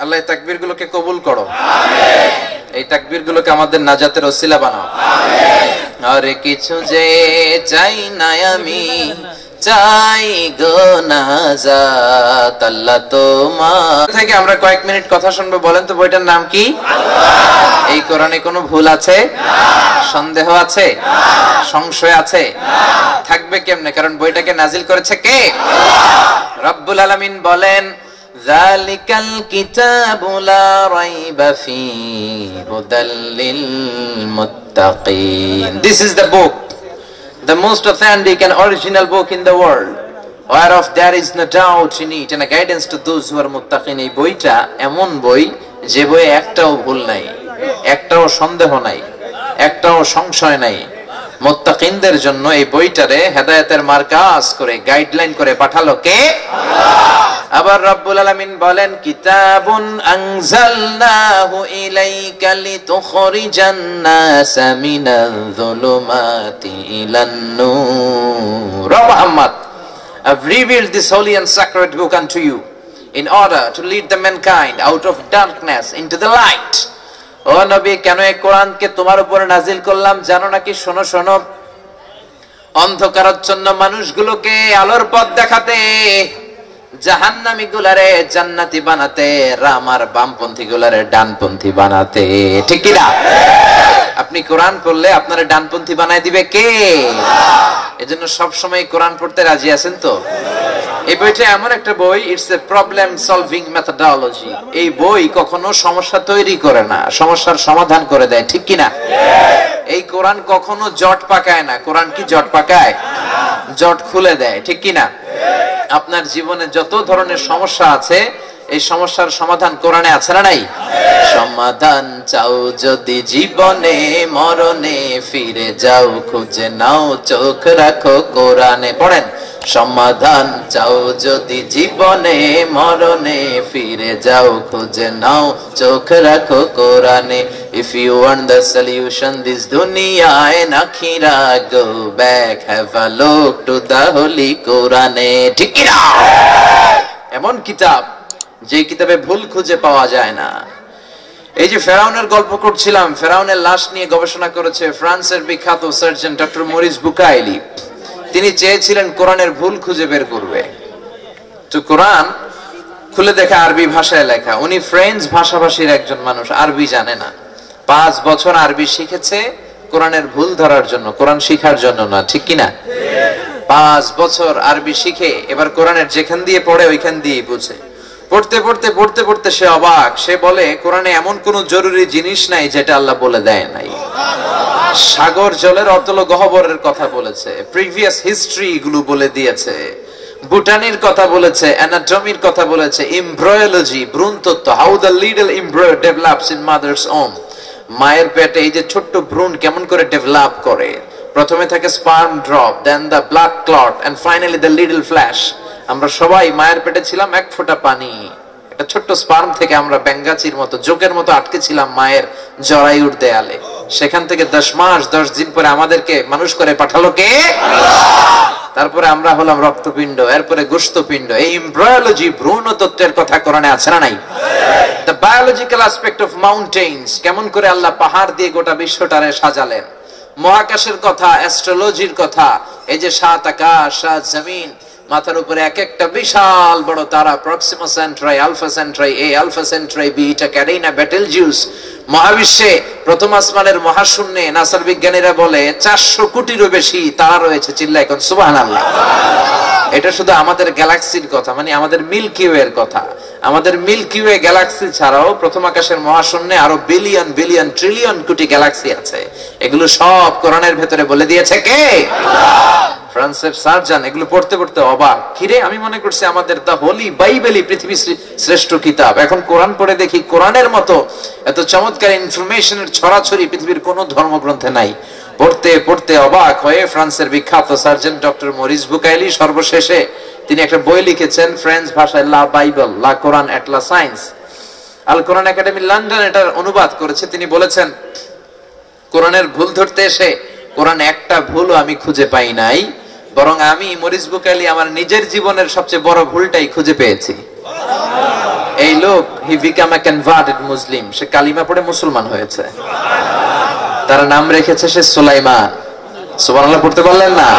আল্লাহ এই তাকবীর গুলোকে কবুল করো, এই তাকবীর গুলোকে আমাদের নাজাতের ওসিলা বানাও। আর কিছু যে চাই না আমি, চাই গো নাজাত আল্লাহ তোমার থেকে। আমরা কয়েক মিনিট কথা শুনবো। বলেন তো বইটার নাম কি? এই কোরআনে কোনো ভুল আছে? সন্দেহ আছে? সংশয় আছে? থাকবে কেমনে? কারণ বইটাকে নাজিল করেছে কে? রব্বুল আলামিন বলেন, যালিকাল কিতাবু লা রাইবা ফীহি হুদাল লিল মুত্তাকিন। This is the book, the most authentic and original book in the world, whereof there is no doubt in it, and a guidance to those who are muttaqin. এই বইটা এমন বই যে বইয়ে একটাও ভুল নাই, একটাও সন্দেহ নাই, একটাও সংশয় নাই। মুত্তাকিনদের জন্য এই বইটারে হেদায়েতের মার্কাজ করে গাইডলাইন করে পাঠালো কে? আবার রব্বুল আলামিন বলেন, কিতাবুন আনজালনাহু ইলাইকা লিতুখরিজান নাসা মিনাল যুলুমাতি ইলান নূর। Muhammad, I've revealed this holy and sacred book unto you in order to lead the mankind out of darkness into the light. ও নবী, কেন এই কোরআনকে তোমার উপরে নাজিল করলাম জানো নাকি? শোনো শোনো, অন্ধকারাচ্ছন্ন মানুষগুলোকে আলোর পথ দেখাতে, জাহান্নামী গুলারে জান্নাতি বানাতে, আমার বামপন্থী গুলারে ডানপন্থী বানাতে। ঠিক কি না? আপনি কোরআন পড়লে আপনারা ডানপন্থী বানায় দিবে কে? এজন্য সব সময় কোরআন পড়তে রাজি আছেন তো? এই বইটা এমন একটা বই, it's a problem solving methodology. এই বই কখনো সমস্যা তৈরি করে না, সমস্যার সমাধান করে দেয়, ঠিক কিনা? এই কোরআন কখনো জট পাকায় না। কোরআন কি জট পাকায়? জট খুলে দেয়, ঠিক কিনা? আপনার জীবনে যত ধরনের সমস্যা আছে, এই সমস্যার সমাধান কোরআনে আছে না নাই? সমাধান চাও যদি জীবনে, মরণে ফিরে যাও, খুঁজে নাও, চোখ রাখো কোরআনে। পড়েন, সমাধান চাও যদি জীবনে, মরণে ফিরে যাও, খুঁজে নাও, চোখ রাখো কোরআনে। If you want the solution this dunya and akhirah, go back, have a look to the holy Quran. ঠিক কি না? এমন কিতাব যে কিতাবে ভুল খুঁজে পাওয়া যায় না। এই যে ফেরাউনের গল্প করছিলাম, ফেরাউনের লাশ নিয়ে গবেষণা করেছে ফ্রান্সের বিখ্যাত সার্জন ডক্টর মরিস বুকাইলি। তিনি চেয়েছিলেন কোরআনের ভুল খুঁজে বের করবে। তো কোরআন খুলে দেখা আরবি ভাষায় লেখা। উনি ফ্রেঞ্চ ভাষাভাষীর একজন মানুষ, আরবি জানে না। 5 বছর আরবি শিখেছে কোরআনের ভুল ধরার জন্য, কোরআন শিখার জন্য না, ঠিক কিনা? 5 বছর আরবি শিখে এবার কোরআনের যেখান দিয়ে পড়ে ওইখান দিয়ে বুঝে। পড়তে পড়তে পড়তে পড়তে সে অবাক। সে বলে, কোরআনে এমন কোন জরুরি জিনিস নাই যেটা আল্লাহ বলে দেয় নাই। সাগর জলের অতল গহ্বরের কথা বলেছে, প্রিভিয়াস হিস্ট্রি গুলো বলে দিয়েছে, বুটানির কথা বলেছে, অ্যানাটমির কথা বলেছে, এমব্রায়োলজি, ভ্রূণতত্ত্ব, how the little embryo develops in mother's womb. মায়ের পেটে এই যে ছোট্ট ভ্রূণ কেমন করে ডেভেলপ করে। প্রথমে থাকে sperm drop, then the blood clot, and finally the little flash. আমরা সবাই মায়ের পেটে ছিলাম 1 ফোঁটা পানি। একটা ছোট্ট স্পার্ম থেকে আমরা ব্যাঙ্গাচির মতো, জোকের মতো আটকে ছিলাম মায়ের জরায়ুর দেয়ালে। সেখান থেকে 10 মাস 10 দিন পরে আমাদেরকে মানুষ করে পাঠালো কে? তারপরে আমরা হলাম রক্তপিণ্ড, এরপরে গোশতপিণ্ড। এই এমব্রায়োলজি, ভ্রূণতত্ত্বের কথা কোরআনে আছে না নাই? দ্য বায়োলজিক্যাল অ্যাসপেক্ট অফ মাউন্টেইনস, কেমন করে আল্লাহ পাহাড় দিয়ে গোটা বিশ্বটারে সাজালেন। মহাকাশের কথা, অ্যাস্ট্রোলজির কথা, এই যে 7 আকাশ 7 জমিন, মাথার উপরে এক একটা বিশাল বড় তারা, প্রক্সিমা সেন্ট্রাই, আলফা সেন্ট্রাই এ, আলফা সেন্ট্রাই বি, এটা ক্যারিনা বেটেলজিউস। মহাবিশ্বে প্রথম আসমানের মহাশূন্যে নাসার বিজ্ঞানীরা বলে 400 কোটিরও বেশি তারা রয়েছে। চিল্লায় এখন সুবহানাল্লাহ। এটা শুধু আমাদের গ্যালাক্সির কথা, মানে আমাদের মিল্কি ওয়ে এর কথা। আমাদের মিল্কি ওয়ে গ্যালাক্সি ছাড়াও প্রথম আকাশের মহাশূন্যে আরো বিলিয়ন বিলিয়ন ট্রিলিয়ন কোটি গ্যালাক্সি আছে। এগুলো সব কোরআনের ভেতরে বলে দিয়েছে কে? ফ্রান্সের সার্জন। এগুলো পড়তে পড়তে অবাক। কিরে, আমি মনে করছি আমাদের দা হোলি বাইবেলই পৃথিবীর শ্রেষ্ঠ কিতাব। এখন কোরআন পড়ে দেখি কোরআনের মতো এত চমৎকার ইনফরমেশনের ছড়াছড়ি পৃথিবীর কোন ধর্মগ্রন্থে নাই। পড়তে পড়তে অবাক হয়ে ফ্রান্সের বিখ্যাত সার্জন ডক্টর মরিস বুকাইলি সর্বশেষে তিনি একটা বই লিখেছেন ফ্রেঞ্চ ভাষায়, লা বাইবেল, লা কোরআন এট লা সায়েন্স। আল কোরআন একাডেমি লন্ডন এটার অনুবাদ করেছে। তিনি বলেছেন, কোরআনের ভুল ধরতে এসে কোরআন একটা ভুলও আমি খুঁজে পাই নাই, বরং আমি মরিস বুকাইলি আমার নিজের জীবনের সবচেয়ে বড় ভুলটাই খুঁজে পেয়েছি। এই লোক, হি বিকাম এ কনভার্টেড মুসলিম, সে কালিমা পড়ে মুসলমান হয়েছে। তার নাম রেখেছে সে সুলাইমান। সুবহানাল্লাহ পড়তে পারলেন না?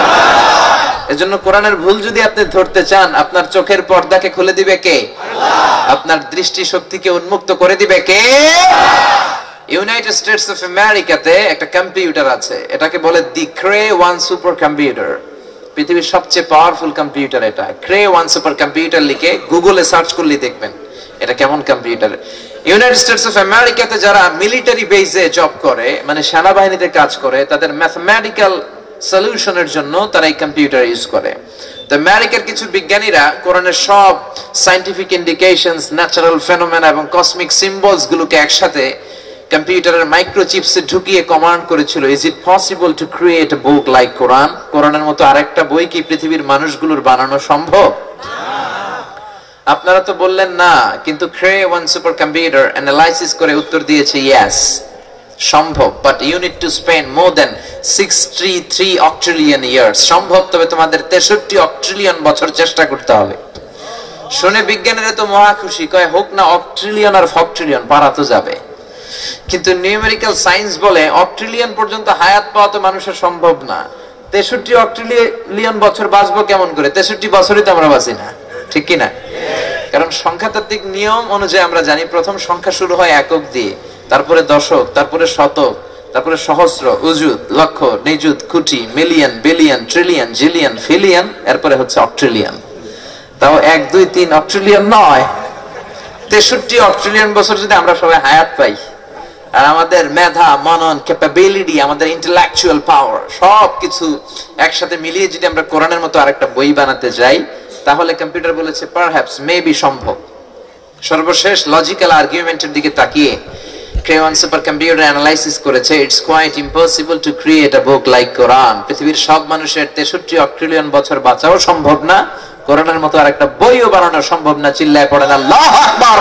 এজন্য কোরআনের ভুল যদি আপনি ধরতে চান, আপনার চোখের পর্দাকে খুলে দিবে কে? আপনার দৃষ্টি শক্তিকে উন্মুক্ত করে দিবে কে? ইউনাইটেড স্টেটস অফ আমেরিকাতে একটা কম্পিউটার আছে, এটাকে বলে দি ক্রে 1 সুপার কম্পিউটার। পৃথিবীর সবচেয়ে পাওয়ারফুল কম্পিউটার এটা। ক্রে 1 সুপার কম্পিউটার লিখে গুগলে সার্চ করলে দেখবেন এটা কেমন কম্পিউটার। ইউনাইটেড স্টেটস অফ আমেরিকাতে যারা মিলিটারি বেসে জব করে, মানে সেনাবাহিনীতে কাজ করে, তাদের ম্যাথমেটিক্যাল সলিউশনের জন্য তারা এই কম্পিউটার ইউজ করে। তো আমেরিকার কিছু বিজ্ঞানীরা কোরআনের সব সায়েন্টিফিক ইন্ডিকেশনস, ন্যাচারাল ফেনোমেনা এবং কসমিক সিম্বলস গুলোকে একসাথে কম্পিউটারের মাইক্রোচিপসে ঢুকিয়ে কমান্ড করেছিল, is it possible to create a book like Quran? কোরআনের মতো আরেকটা বই কি পৃথিবীর মানুষগুলোর বানানো সম্ভব? আপনারা তো বললেন না, কিন্তু ক্রে 1 সুপার কম্পিউটার অ্যানালাইসিস করে উত্তর দিয়েছে ইয়েস, সম্ভব, but you need to spend more than 63 octillion years. সম্ভব, তবে তোমাদের 63 অক্ট্রিলিয়ন বছর চেষ্টা করতে হবে। শুনে বিজ্ঞানীরা তো মহা খুশি, কয় হোক না অক্ট্রিলিয়ন আর ফক্ট্রিলিয়ন, পারা তো যাবে। কিন্তু নিউমেরিক্যাল সায়েন্স বলে অক্ট্রিলিয়ন পর্যন্ত হায়াত পাওয়া তো মানুষের সম্ভব না। 63 অক্ট্রিলিয়ন বছর বাঁচবো কেমন করে? 63 বছরই তো আমরা বাঁচি না, ঠিক কিনা? কারণ সংখ্যাতাত্ত্বিক নিয়ম অনুযায়ী আমরা জানি প্রথম সংখ্যা শুরু হয় একক দিয়ে, তারপরে দশক, তারপরে শতক, তারপরে সহস্র, উজুদ, লক্ষ, নিযুত, কোটি, million, billion, trillion, zillion, pillion, এরপরে হচ্ছে অক্ট্রিলিয়ন। তাও 1, 2, 3 অক্ট্রিলিয়ন নয়, 63 অক্ট্রিলিয়ন বছর যদি আমরা সবাই হায়াত পাই, আর আমাদের মেধা, মনন, ক্যাপাবিলিটি, আমাদের ইন্টেলেকচুয়াল পাওয়ার সবকিছু একসাথে মিলিয়ে যদি আমরা কোরআনের মতো আরেকটা বই বানাতে যাই, তাহলে কম্পিউটার বলেছে পারহ্যাপস, মেবি সম্ভব। সর্বশেষ লজিক্যাল আর্গুমেন্টের দিকে তাকিয়ে ক্রেওয়ান সুপার কম্পিউটার অ্যানালাইসিস করেছে, it's quite impossible to create a book like Quran. পৃথিবীর সব মানুষের 63 অক্ট্রিলিয়ন বছর বাঁচাও সম্ভব না, কোরআনের মতো আরেকটা বইও বানানো সম্ভব না। চিল্লায় পড়েন আল্লাহু আকবার।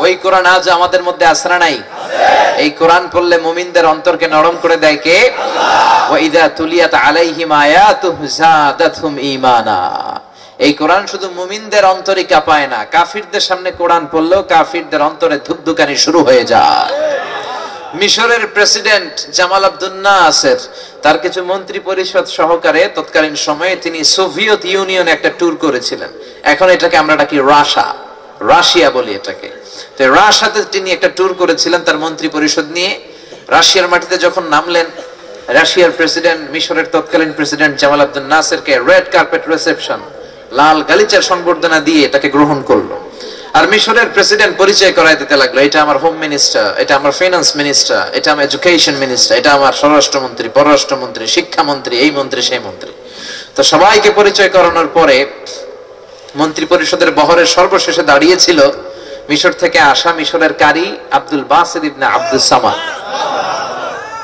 ওই কোরআন আজ আমাদের মধ্যে আছে না নাই? এই কোরআন পড়লে মুমিনদের অন্তরকে নরম করে দেয় কে? আল্লাহ। ওয়া ইযা তুলিয়াত আলাইহিম আয়াতুহু যাদাতহুম ঈমানা। এই কোরআন শুধু মুমিনদের অন্তরে কাঁপায় না, কাফিরদের সামনে কোরআন পড়লেও কাফিরদের অন্তরে ধুকধুকানি শুরু হয়ে যায়। মিশরের প্রেসিডেন্ট জামাল আব্দুল নাসের তার কিছু মন্ত্রী পরিষদ সহকারে তৎকালীন সময়ে তিনি সোভিয়েত ইউনিয়নে একটা ট্যুর করেছিলেন। এখন এটাকে আমরা ডাকি রাশিয়া বলি এটাকে। তো রাশিয়াতে তিনি একটা ট্যুর করেছিলেন তার মন্ত্রী পরিষদ নিয়ে। রাশিয়ার মাটিতে যখন নামলেন, রাশিয়ার প্রেসিডেন্ট মিশরের তৎকালীন প্রেসিডেন্ট জামাল আব্দুল নাসেরকে রেড কার্পেট রিসেপশন, লাল গালিচার সংবর্ধনা দিয়ে তাকে গ্রহণ করলো। আর মিশরের প্রেসিডেন্ট পরিচয় করাই দিতে লাগলো, এটা আমার হোম মিনিস্টার, এটা আমার ফাইন্যান্স মিনিস্টার, এটা আমার এডুকেশন মিনিস্টার, এটা আমার স্বরাষ্ট্রমন্ত্রী, পররাষ্ট্রমন্ত্রী, শিক্ষামন্ত্রী, এই মন্ত্রী সেই মন্ত্রী। তো সবাইকে পরিচয় করানোর পরে মন্ত্রী পরিষদের বহরের সর্বশেষে দাঁড়িয়েছিল মিশর থেকে আসা মিশরের কারি আব্দুল বাসিত ইবনে আব্দুস সামাদ।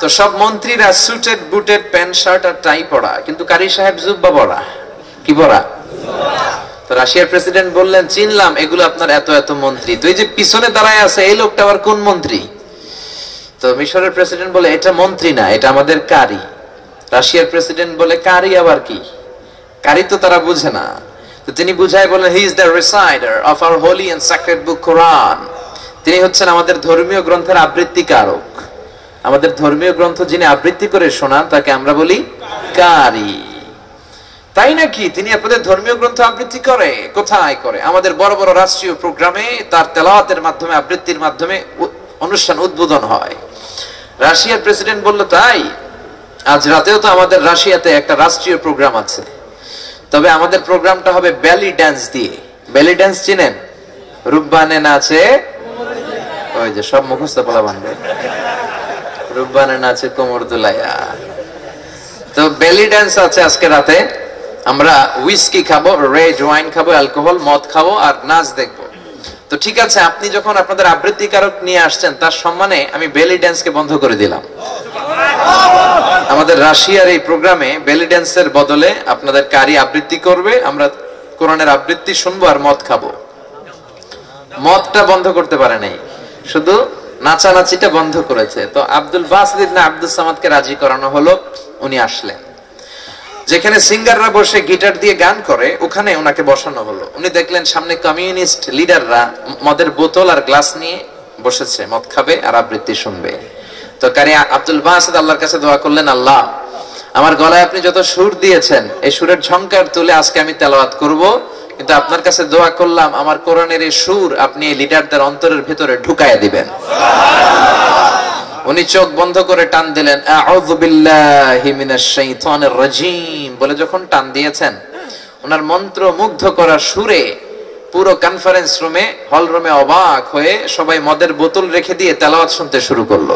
তো সব মন্ত্রীরা সুটেড বুটেড প্যান্ট শার্ট আর টাই পরা, কিন্তু কারি সাহেব জুব্বা পরা। কি পরা? তো রাশিয়ার প্রেসিডেন্ট বললেন, চিনলাম এগুলো আপনার এত এত মন্ত্রী, তো এই যে পিছনে দাঁড়ায় আছে এই লোকটা আবার কোন মন্ত্রী? তো মিশরের প্রেসিডেন্ট বলে, এটা মন্ত্রী না, এটা আমাদের কারি। রাশিয়ার প্রেসিডেন্ট বলে, কারি আবার কি? কারি তো তারা বুঝে না। তো তিনি বুঝায় বলেন, he is the reciter of our holy and sacred book Quran. তিনি হচ্ছেন আমাদের ধর্মীয় গ্রন্থের আবৃত্তিকারক। আমাদের ধর্মীয় গ্রন্থ যিনি আবৃত্তি করে শোনান তাকে আমরা বলি কারি। তাই নাকি? তিনি আপনাদের ধর্মীয় গ্রন্থ আবৃত্তি করে? কোথায় করে? আমাদের বড় বড় রাষ্ট্রীয় প্রোগ্রামে তার তেলাওয়াতের মাধ্যমে, আবৃত্তির মাধ্যমে অনুষ্ঠান উদ্বোধন হয়। রাশিয়ার প্রেসিডেন্ট বলল, তাই? আজ রাতেও তো আমাদের রাশিয়াতে একটা রাষ্ট্রীয় প্রোগ্রাম আছে, তবে আমাদের প্রোগ্রামটা হবে বেলি ড্যান্স দিয়ে। বেলি ড্যান্স চিনেন? রূপবানে নাচে, ওই যে সব মুখস্থ বলা বানবে, রূপবানে নাচে কোমর দুলাইয়া। তো বেলি ড্যান্স আছে আজকে রাতে। আমরা হুইস্কি খাবো, রেড ওয়াইন খাবো, অ্যালকোহল মদ খাবো আর নাচ দেখবো। তো ঠিক আছে, আপনি যখন আপনাদের আবৃত্তিকারক নিয়ে আসছেন তার সম্মানে আমি বেলি ড্যান্সকে বন্ধ করে দিলাম। আমাদের রাশিয়ার এই প্রোগ্রামে বেলি ড্যান্সের বদলে আপনাদের কারি আবৃত্তি করবে, আমরা কোরআনের আবৃত্তি শুনবো আর মদ খাবো। মদটা বন্ধ করতে পারে নাই, শুধু নাচানাচিটা বন্ধ করেছে। তো আব্দুল বাসিত ইবনে আব্দুস সামাদকে রাজি করানো হলো, উনি আসলেন। যেখানে সিঙ্গাররা বসে গিটার দিয়ে গান করে ওখানে ওনাকে বসানো হলো। উনি দেখলেন সামনে কমিউনিস্ট লিডাররা মদের বোতল আর গ্লাস নিয়ে বসেছে, মদ খাবে আর আবৃত্তি শুনবে। তো কারি আব্দুল বাসিত আল্লাহর কাছে দোয়া করলেন, আল্লাহ আমার গলায় আপনি যত সুর দিয়েছেন এই সুরের ঝংকার তুলে আজকে আমি তেলাওয়াত করব, কিন্তু আপনার কাছে দোয়া করলাম আমার কোরআনের এই সুর আপনি এই লিডারদের অন্তরের ভিতরে ঢুকায় দিবেন। উনি চোখ বন্ধ করে টান দিলেন, আউযু বিল্লাহি মিনাশ শাইতানির রাজীম বলে যখন টান দিয়েছেন, ওনার মন্ত্র মুগ্ধ করা সুরে পুরো কনফারেন্স রুমে, হল রুমে অবাক হয়ে সবাই মদের বোতল রেখে দিয়ে তেলাওয়াত শুনতে শুরু করলো।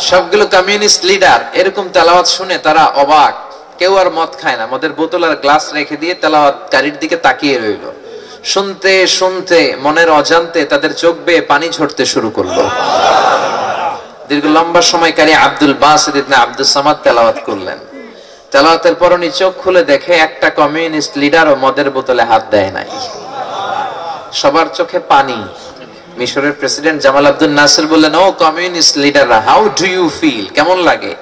সবগুলো কমিউনিস্ট লিডার এরকম তেলাওয়াত শুনে তারা অবাক, কেউ আর মদ খায় না, মদের বোতল আর গ্লাস রেখে দিয়ে তেলাওয়াতকারীর দিকে তাকিয়ে রইল। শুনতে শুনতে মনের অজান্তে তাদের চোখ বেয়ে পানি ঝরতে শুরু করলো। দীর্ঘ লম্বা সময় কারি আব্দুল বাসিত ইবনে আব্দুস সামাদ তেলাওয়াত করলেন। তেলাওয়াতের পর উনি চোখ খুলে দেখে একটা কমিউনিস্ট লিডারও মদের বোতলে হাত দেয় নাই। সবার চোখে পানি। মিশরের প্রেসিডেন্ট জামাল আব্দুল নাসির বললেন, ও কমিউনিস্ট লিডাররা, হাউ ডু ইউ ফিল? কেমন লাগে?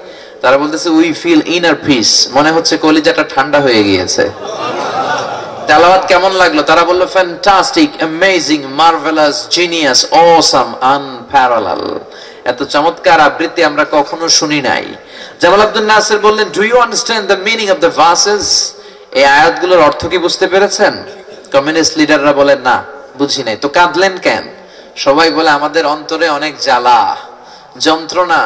তারা বলতেছে, উই ফিল ইনার পিস, মনে হচ্ছে কলিজাটা ঠান্ডা হয়ে গিয়েছে। তেলাওয়াত কেমন লাগলো? তারা বলল, fantastic, amazing, marvellous, genius, awesome, unparalleled. এত চমৎকার আবৃত্তি আমরা কখনো শুনি নাই। জামাল আব্দুল নাসির বললেন, do you understand the meaning of the verses? এই আয়াতগুলোর অর্থ কি বুঝতে পেরেছেন? কমিউনিস্ট লিডাররা বলেন, না বুঝি নাই। তো কাঁদলেন কেন? সবাই বলে, আমাদের অন্তরে অনেক জ্বালা, যন্ত্রণা।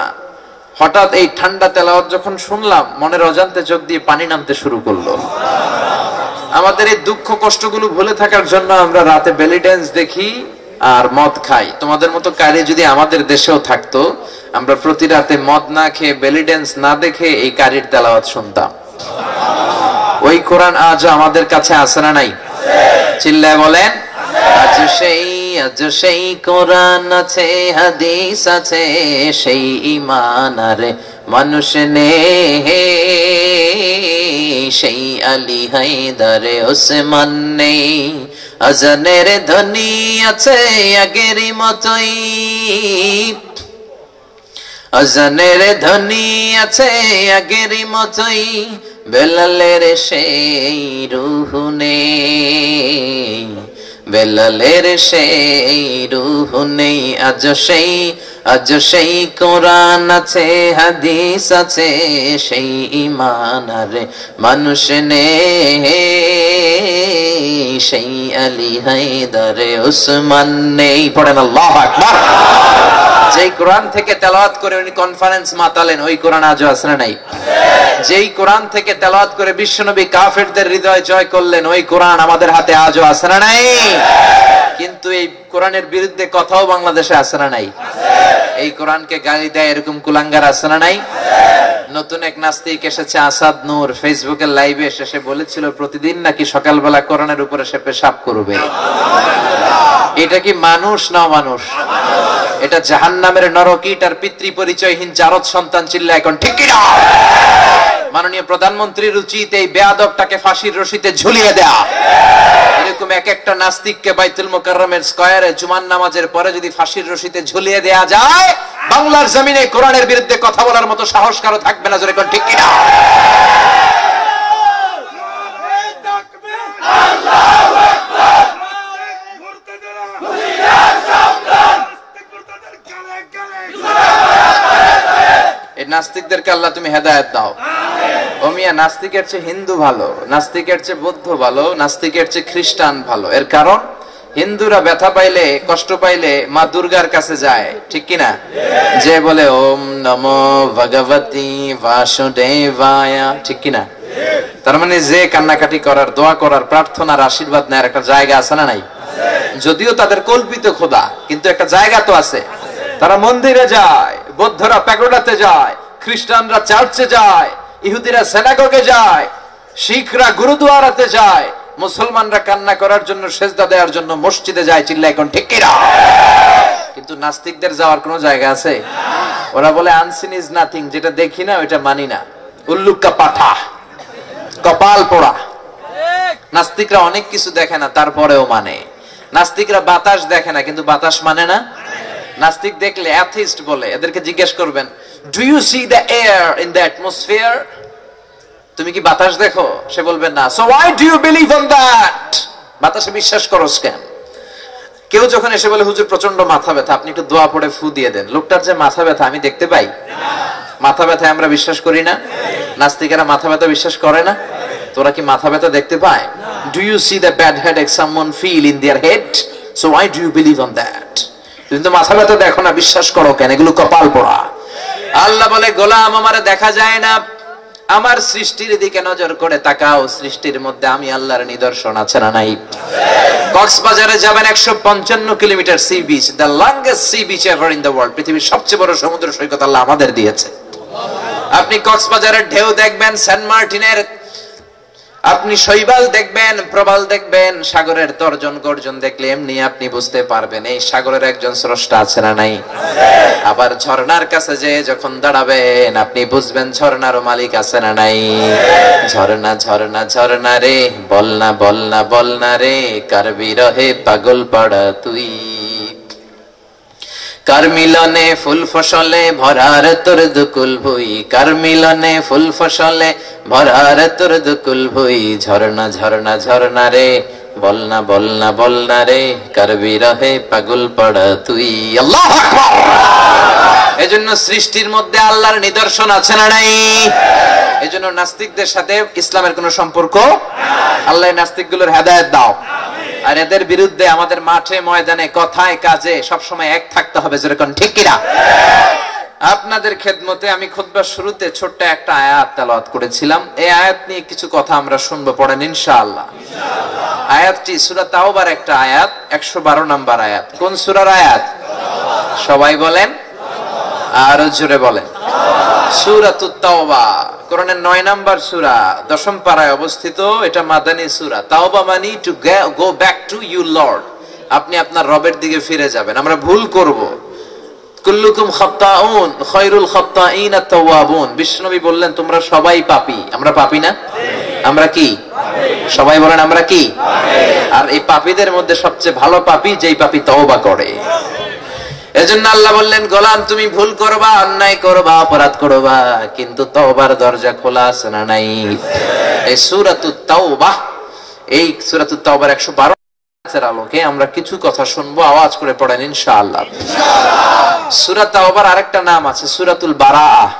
হঠাৎ এই ঠান্ডা তেলাওয়াত যখন শুনলাম, মনের অজান্তে চোখ দিয়ে পানি নামতে শুরু করলো। আমাদের এই দুঃখ কষ্টগুলো ভুলে থাকার জন্য আমরা রাতে বেলি ড্যান্স দেখি আর মদ খাই। তোমাদের মতো কারি যদি আমাদের দেশেও থাকতো, আমরা প্রতি রাতে মদ না খেয়ে বেলি ড্যান্স না দেখে এই কারির তেলাওয়াত শুনতাম। ওই কোরআন আজ আমাদের কাছে আছে না নাই? চিল্লায় বলেন, আজ সেই কোরআন আছে, হাদিস আছে, সেই ঈমান আর মানুষ নেই, সেই আলী হায়দারে ওসমান নেই। আজানের ধ্বনি আছে আগের মতোই, আজানের ধ্বনি আছে আগের মতোই, বেলালের সেই রূহ নেই, বেলালের সেই রূহ নেই। আজ সেই কোরআন আছে, হাদিস আছে, সেই ঈমান আর মানুষ নেই, সেই আলী হায়দারে ওসমান নেই। পড়েন আল্লাহু আকবার। যেই কোরআন থেকে তেলাওয়াত করে উনি কনফারেন্স মাতালেন, ওই কোরআন আজও আছে না নাই? যেই কোরআন থেকে তেলাওয়াত করে বিশ্বনবী কাফেরদের হৃদয় জয় করলেন, ওই কোরআন আমাদের হাতে আজও আছে না নাই? কিন্তু এই কোরআনের বিরুদ্ধে কথাও বাংলাদেশে আছে না নাই? এই কোরআনকে গালি দেয় এরকম কুলাঙ্গার আছে না নাই? নতুন এক নাস্তিক এসেছে, আসাদ নূর, ফেসবুকের লাইভে এসে সে বলেছিল প্রতিদিন নাকি সকালবেলা কোরআনের উপরে সে পেশাব করবে। এটা কি মানুষ না মানুষ? এটা জাহান্নামের নরকীট আর পিতৃ পরিচয়হীন জারদ সন্তান। চিল্লা এখন ঠিক কি না? মাননীয় প্রধানমন্ত্রীর উচিত এই বেয়াদবটাকে ফাঁসির রশিতে ঝুলিয়ে দেয়া। এরকম এক একটা নাস্তিককে বাইতুল মুকাররমের স্কয়ারে জুমার নামাজের পরে যদি ফাঁসির রশিতে ঝুলিয়ে দেয়া যায়, বাংলার জমিনে কোরআনের বিরুদ্ধে কথা বলার মতো সাহস কারো থাকবে না। জোরে কোন ঠিক কি না? এই নাস্তিকদেরকে আল্লাহ তুমি হেদায়েত দাও। ও মিয়া, নাস্তিকের চেয়ে হিন্দু ভালো, নাস্তিকের চেয়ে বৌদ্ধ ভালো, নাস্তিকের চেয়ে খ্রিস্টান ভালো। এর কারণ, হিন্দুরা ব্যথা পাইলে, কষ্ট পাইলে মা দুর্গার কাছে যায়, ঠিক কিনা? যে বলে ওম নমো ভগবতী বাসুদেবায়া, ঠিক কিনা? তার মানে যে কান্নাকাটি করার, দোয়া করার, প্রার্থনার, আশীর্বাদ নেওয়ার একটা জায়গা আছে না নাই? যদিও তাদের কল্পিত খোদা, কিন্তু একটা জায়গা তো আছে। তারা মন্দিরে যায়, বৌদ্ধরা প্যাগোডাতে যায়, খ্রিস্টানরা চার্চে যায়, ইহুদিরা সিনাগগে যায়, শিখরা গুরুদুয়ারাতে যায়, মুসলমানরা কান্না করার জন্য, সেজদা দেওয়ার জন্য মসজিদে যায়। চিল্লা এখন ঠিক কি না? কিন্তু নাস্তিকদের যাওয়ার কোনো জায়গা আছে? ওরা বলে আনসিন ইজ নাথিং, যেটা দেখি না ওইটা মানি না। উল্লুকা পাঠা, কপাল পোড়া। নাস্তিকরা অনেক কিছু দেখে না, তারপরেও মানে। নাস্তিকরা বাতাস দেখে না, কিন্তু বাতাস মানে না। নাস্তিক দেখলে অ্যাথিস্ট বলে, এদেরকে জিজ্ঞেস করবেন, do you see the air in the atmosphere? তুমি কি বাতাস দেখো? সে বলবে না। So why do you believe on that? বাতাসে বিশ্বাস করো কেন? কেউ যখন এসে বলে হুজুর প্রচন্ড মাথা ব্যথা, আপনি একটু দোয়া পড়ে ফু দিয়ে দেন, লোকটার যে মাথা ব্যথা আমি দেখতে পাই। মাথা ব্যথায় আমরা বিশ্বাস করি না? নাস্তিকেরা মাথা ব্যথা বিশ্বাস করে না? তোরা কি মাথা ব্যথা দেখতে পায়? Do you see the bad headache someone feel in their head? So why do you believe on that? তুমি তো মাথা ব্যথা দেখো না, বিশ্বাস করো কেন? এগুলো কপাল পোড়া। আল্লাহ বলে, গোলাম আমারে দেখা যায় না, আমার সৃষ্টির দিকে নজর করে তাকাও, সৃষ্টির মধ্যে আমি আল্লাহর নিদর্শন আছে না নাই? কক্সবাজারে যাবেন, 155 kilometre sea beach, the longest sea beach ever in the world. পৃথিবীর সবচেয়ে বড় সমুদ্র সৈকত আল্লাহ আমাদের দিয়েছে। আপনি কক্সবাজারের ঢেউ দেখবেন, সেন্ট মার্টিনের, আপনি শৈবাল দেখবেন, প্রবাল দেখবেন, সাগরের তর্জন গর্জন দেখলে এমনি আপনি বুঝতে পারবেন এই সাগরের একজন স্রষ্টা আছে না নাই? আবার ঝর্ণার কাছে যে যখন দাঁড়াবেন, আপনি বুঝবেন ঝর্ণারও মালিক আছে না নাই? ঝর্ণা ঝর্ণা ঝর্ণা রে, বলনা বলনা বলনা রে, কার বিরহে পাগল পাড়া তুই, কার মিলনে ফুল ফসলে ভরার তোর দুকুল ভুই, কার মিলনে ফুল ফসলে ভরার তোর দুকুল ভুই, ঝর্ণা ঝর্ণা ঝর্ণা রে, বলনা বলনা বলনা রে, কার বিরহে পাগল পড়া তুই। আল্লাহু আকবার। এজন্য সৃষ্টির মধ্যে আল্লাহর নিদর্শন আছে না নাই? এজন্য নাস্তিকদের সাথে ইসলামের কোনো সম্পর্ক না। আল্লাহ নাস্তিকগুলোর হেদায়েত দাও। আর এদের বিরুদ্ধে আমাদের মাঠে ময়দানে কথায় কাজে সবসময় এক থাকতে হবে। যেরকম ঠিক কিনা? আপনাদের খেদমতে আমি খুতবার শুরুতে ছোট্ট একটা আয়াত তেলাওয়াত করেছিলাম। এই আয়াত নিয়ে কিছু কথা আমরা শুনবো, পড়েন ইনশাআল্লাহ। আয়াতটি সূরা তাওবার একটা আয়াত, 112 নম্বর আয়াত। কোন সূরার আয়াত? সবাই বলেন, আর জোরে বলেন। সূরাতুত তাওবা কোরআনের 9 নম্বর সূরা, 10ম পারায় অবস্থিত। এটা মাদানী সূরা। তাওবা মানে to go back to you lord, আপনি আপনার রবের দিকে ফিরে যাবেন। আমরা ভুল করব, কুল্লুকুম খাত্তাউন খায়রুল খাত্তাইন আত-তাওয়াবুন। বিশ্বনবী বললেন তোমরা সবাই পাপী। আমরা পাপী না? আমরা কি সবাই বলেন আমরা কি? আর এই পাপীদের মধ্যে সবচেয়ে ভালো পাপী যেই পাপী তওবা করে। এজন্য আল্লাহ বললেন, গোলাম তুমি ভুল করবা, অন্যায় করবা, অপরাধ করবা, কিন্তু তওবার দরজা খোলা আছে না নাই? এই সূরাতুত তাওবা, এই সূরাতুত তাওবার 112 এর আলোকে আমরা কিছু কথা শুনবো। আওয়াজ করে পড়েন ইনশাআল্লাহ। সূরা তাওবার আরেকটা নাম আছে সূরাতুল বারাআহ,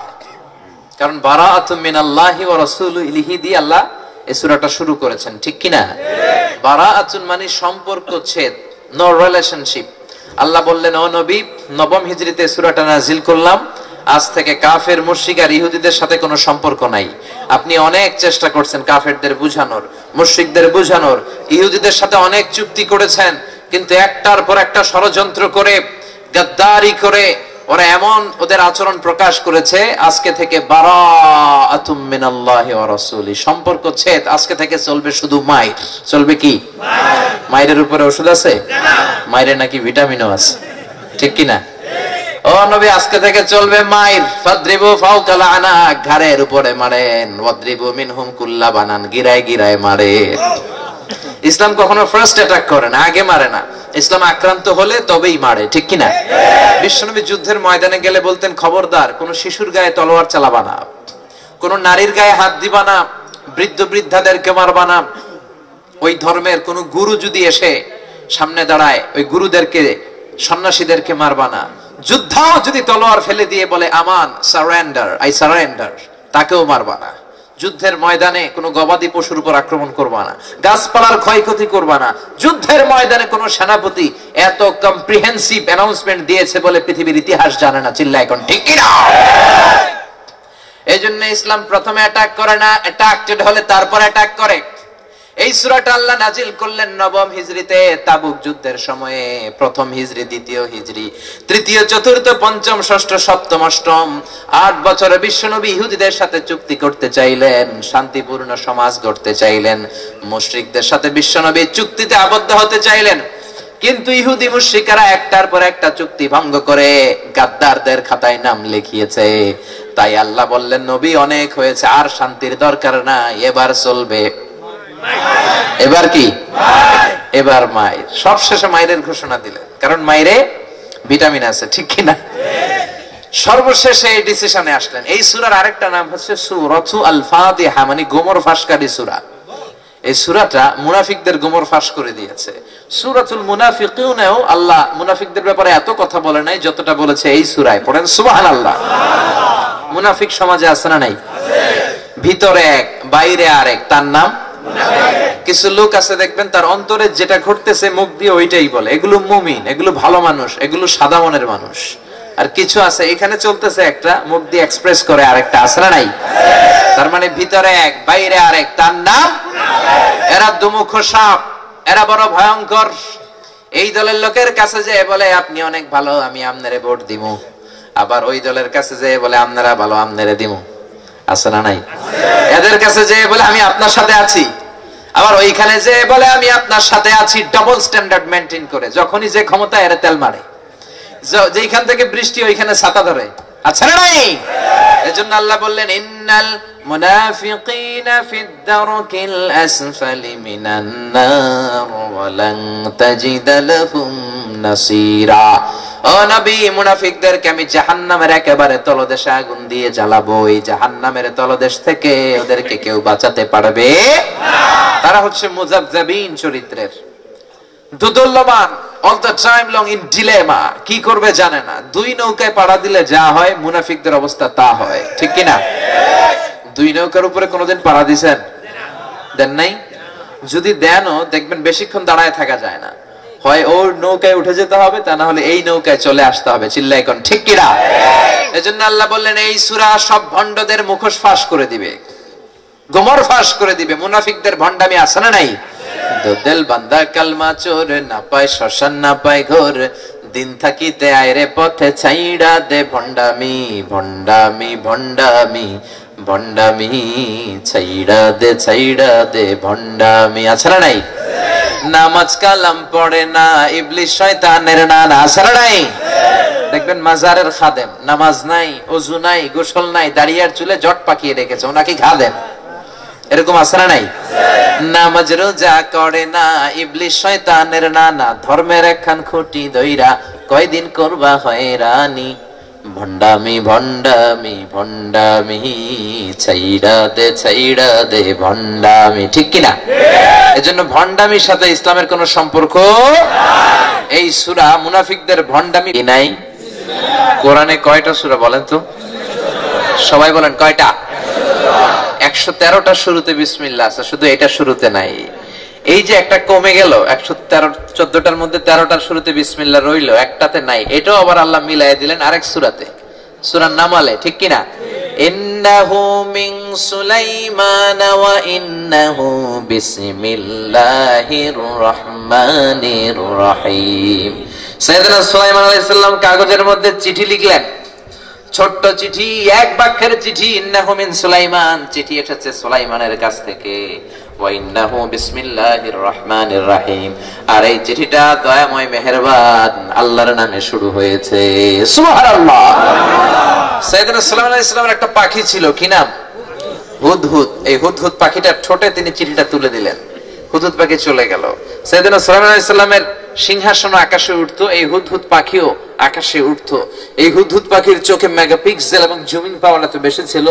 কারণ বারাআতুম মিনাল্লাহি ওয়া রাসূলিহি দিয়ে আল্লাহ এই সূরাটা শুরু করেছেন, ঠিক কি না? বারাআতুন মানে সম্পর্ক ছেদ, নো রিলেশনশিপ। আল্লাহ বললেন, ও নবী, 9ম হিজরিতে সূরাটা নাযিল করলাম, আজ থেকে কাফের মুশরিক আর ইহুদিদের সাথে কোনো সম্পর্ক নাই। আপনি অনেক চেষ্টা করছেন কাফেরদের বুঝানোর, মুশরিকদের বুঝানোর, ইহুদিদের সাথে অনেক চুক্তি করেছেন, কিন্তু একটার পর একটা ষড়যন্ত্র করে, গাদ্দারি করে ওরা এমন ওদের আচরণ প্রকাশ করেছে, আজকে থেকে বারাআতুম মিনাল্লাহি ওয়া রাসূলি, সম্পর্ক ছেদ। আজকে থেকে চলবে শুধু মাইর। চলবে কি? মাইরের উপরে ওষুধ আছে? মাইরে নাকি ভিটামিনও আছে, ঠিক কি না? ও নবী, আজকে থেকে চলবে মাইর। ফাদরিবু ফাওকাল আনাক, ঘাড়ের উপরে মারেন। ওয়াদরিবু মিনহুম কুল্লা বানান, গিরায় গিরায় মারে। ইসলাম কখনো ফার্স্ট অ্যাটাক করে না, আগে মারে না। ইসলাম আক্রান্ত হলে তবেই মারে, ঠিক কি না? বিশ্বনবী যুদ্ধের ময়দানে গেলে বলতেন, খবরদার কোন শিশুর গায়ে তলোয়ার চালাবা না, কোন নারীর গায়ে হাত দিবা না, বৃদ্ধ বৃদ্ধাদেরকে মারবা না। ওই ধর্মের কোন গুরু যদি এসে সামনে দাঁড়ায়, ওই গুরুদেরকে, সন্ন্যাসীদেরকে মারবা না। যুদ্ধও যদি তলোয়ার ফেলে দিয়ে বলে আমান, সারেন্ডার, আই সারেন্ডার, তাকেও মারবা না। যুদ্ধের ময়দানে কোনো গবাদি পশুর উপর আক্রমণ করবা না, গাছপালার ক্ষয়ক্ষতি করবা না। যুদ্ধের ময়দানে কোনো সেনাপতি এত কম্প্রিহেন্সিভ অ্যানাউন্সমেন্ট দিয়েছে বলে পৃথিবীর ইতিহাস জানে না। চিল্লা এখন ঠিক কি না? এই জন্য ইসলাম প্রথমে অ্যাটাক করে না, অ্যাটাকটেড হলে তারপর অ্যাটাক করে। এই সূরাটা আল্লাহ নাজিল করলেন 9ম হিজরিতে, তাবুক যুদ্ধের সময়ে। 1ম হিজরি, 2য় হিজরি, 3য়, 4র্থ, 5ম, 6ষ্ঠ, 7ম, 8ম 8 বছরে বিশ্বনবী ইহুদিদের সাথে চুক্তি করতে চাইলেন, শান্তিপূর্ণ সমাজ গড়তে চাইলেন। মুশরিকদের সাথে বিশ্বনবী চুক্তিতে আবদ্ধ হতে চাইলেন, কিন্তু ইহুদি মুশরিকরা একটার পর একটা চুক্তি ভঙ্গ করে গাদ্দারদের খাতায় নাম লিখিয়েছে। তাই আল্লাহ বললেন, নবী অনেক হয়েছে, আর শান্তির দরকার নাই, এবার চলবে। এবার কি? এবার মায়ের। সবশেষে মায়ের ঘোষণা দিলেন, কারণ মায়েরে ভিটামিন আছে, ঠিক কি না? সর্বশেষে এই ডিসিশনে আসলেন। এই সূরার আরেকটা নাম হচ্ছে সূরাতু আল ফাতিহা, মানে গোমর ফাঁসকারী সূরা। এই সূরাটা মুনাফিকদের গোমর ফাঁস করে দিয়েছে। সূরাতুল মুনাফিকুনেও আল্লাহ মুনাফিকদের ব্যাপারে এত কথা বলে নাই যতটা বলেছে এই সূরায়। পড়েন সুবহানাল্লাহ। মুনাফিক সমাজে আছে না নাই? ভিতরে এক, বাইরে আরেক, তার নাম কিছু লোক আছে দেখবেন তার অন্তরে যেটা ঘটতেছে মুখ দিয়ে ওইটাই বলে, এগুলো মুমিন, এগুলো ভালো মানুষ, এগুলো সাদা মনের মানুষ। আর কিছু আছে এখানে চলতেছে একটা, মুখ দিয়ে এক্সপ্রেস করে আরেকটা, আছে না নাই? তার মানে ভিতরে এক, বাইরে আরেক, তার নাম এরা দুমুখ সাপ, এরা বড় ভয়ঙ্কর। এই দলের লোকের কাছে যে বলে আপনি অনেক ভালো, আমি আপনারে ভোট দিমু, আবার ওই দলের কাছে যে বলে আপনারা ভালো, আপনারে দিমু, আছে না নাই? এদের কাছে যে বলে আমি আপনার সাথে আছি, আবার ওইখানে যে বলে আমি আপনার সাথে আছি, ডাবল স্ট্যান্ডার্ড মেইনটেইন করে। যখনই যে ক্ষমতা এর তেল মারে, যেখান থেকে বৃষ্টি ওইখানে ছাতা ধরে, আছে না নাই? এজন্য আল্লাহ বললেন, ইন্নাল মুনাফিকিনা ফিদ দারকিল আসফালি মিনান নার ওয়া লান তাজিদ লাহুম নাসীরা। ও নবী, মুনাফিকদেরকে আমি জাহান্নামের একেবারে তলদেশে আগুন দিয়ে জ্বালাবো। এই জাহান্নামের তলদেশ থেকে ওদেরকে কেউ বাঁচাতে পারবে না। তারা হচ্ছে মুযাবযাবিন চরিত্রের, দুদুল্যমান, all the time long in dilemma, কি করবে জানে না। দুই নৌকায় পাড়া দিলে যা হয়, মুনাফিকদের অবস্থা তা হয়, ঠিক কি না? দুই নৌকার উপরে কোনোদিন পাড়া দিছেন? দেন নাই? যদি দেনও দেখবেন বেশিক্ষণ দাঁড়ায় থাকা যায় না, হয় ওর নৌকায় উঠে যেতে হবে, তা না হলে এই নৌকায় চলে আসতে হবে। চিল্লাই কোন ঠিক কিনা? এজন্য আল্লাহ বললেন এই সূরা সব ভণ্ডদের মুখোশ ফাঁস করে দিবে, গোমর ফাঁস করে দিবে। মুনাফিকদের ভণ্ডামি আছে না নাই? দিল বান্দা কালমা চোর, না পায় শ্মশান না পায় ঘর, দিন থাকিতে আয়রে পথে ছাইড়া দে ভণ্ডামি ভণ্ডামি ভণ্ডামি ভণ্ডামি, ছাইড়া দে ভণ্ডামি। আছে না নাই? নামাজ কালাম পড়ে না ইবলিস শয়তানের নানা। আছে না নাই? দেখবেন মাজারের খাদেম, নামাজ নাই, ওযু নাই, গোসল নাই, দাড়িয়ার চুলে জট পাকিয়ে রেখেছে, ওনাকে খাদেম। এরকম আছে না নাই? নামাজ রোজা করে না ইবলিস শয়তানের নানা, ধর্মের একখান খুঁটি দইরা কয়দিন করবা হয়রানি, ভণ্ডামি ভণ্ডামি ভণ্ডামি, ছাইড়া দে ভণ্ডামি। ঠিক কিনা? এজন্য ভণ্ডামির সাথে ইসলামের কোন সম্পর্ক এই সূরা মুনাফিকদের ভণ্ডামি নাই। কোরআনে কয়টা সূরা বলেন তো? সবাই বলেন কয়টা? 113টা শুরুতে বিসমিল্লাহ আছে, শুধু এটা শুরুতে নাই। এই যে একটা কমে গেল, 114টার মধ্যে 13টার শুরুতে বিসমিল্লাহ রইল, একটাতে নাই। এটাও আবার আল্লাহ মিলাইয়া দিলেন আরেক সূরাতে, সূরা নামালে। ঠিক কিনা? ইন্নাহু মিন সুলাইমান ওয়া ইন্নাহু বিসমিল্লাহির রহমানির রহিম। সাইয়েদনা সুলাইমান আলাইহিস সালাম কাগজের মধ্যে চিঠি লিখলেন, ছোট্ট চিঠি, এক বাক্যের চিঠি। ইন্নাহু মিন সুলাইমান, চিঠি এসেছে সুলাইমানের কাছ থেকে। ওয়া ইন্নাহু বিসমিল্লাহির রহমানির রহিম, আর এই চিঠিটা দয়াময় মেহেরবান আল্লাহর নামে শুরু হয়েছে। সুবহানাল্লাহ। সাইয়েদনা সুলাইমান আলাইহিস সালামের একটা পাখি ছিল, কি নাম? হুদহুদ। এই হুদহুদ পাখিটার ঠোঁটে তিনি চিঠিটা তুলে দিলেন, হুদহুদ পাখি চলে গেল। সাইয়েদনা সুলাইমান আলাইহিস সালামের সিংহাসন আকাশে উঠতো, এই হুদহুদ পাখিও আকাশে উঠতো। এই হুদহুদ পাখির চোখে মেগাপিক্সেল এবং জুমিং পাওয়ার এত বেশি ছিল,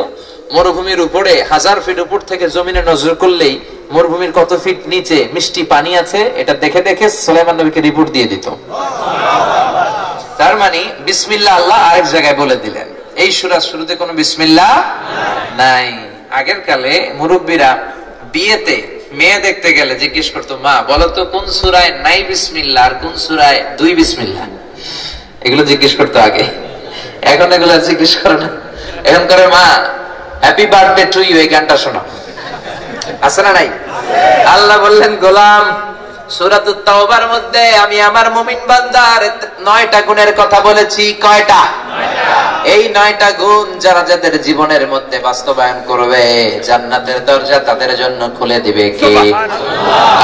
মরুভূমির উপরে 1000 ফিট উপর থেকে জমিনে নজর করলেই মরুভূমির কত ফিট নিচে মিষ্টি পানি আছে এটা দেখে দেখে সুলাইমান নবীকে রিপোর্ট দিয়ে দিত। তার মানে বিসমিল্লাহ আল্লাহ আরেক জায়গায় বলে দিলেন। এই সূরার শুরুতে কোনো বিসমিল্লাহ নাই। আগের কালে মুরব্বীরা বিয়েতে মেয়ে দেখতে গেলে জিজ্ঞেস করতো, মা বলো তো কোন সূরায় নাই বিসমিল্লাহ আর কোন সূরায় 2 বিসমিল্লাহ। এগুলো জিজ্ঞেস করতো আগে, এখন এগুলো জিজ্ঞেস করে না। এখন করে, মা হ্যাপি বার্থডে টু ইউ, এই গানটা শোনো। আছে না নাই? আল্লাহ বললেন, গোলাম সূরাতুত তাওবার মধ্যে আমি আমার মুমিন বান্দার 9টা গুণের কথা বলেছি। কয়টা? 9টা। এই 9টা গুণ যারা যাদের জীবনের মধ্যে বাস্তবায়ন করবে, জান্নাতের দরজা তাদের জন্য খুলে দিবে কে?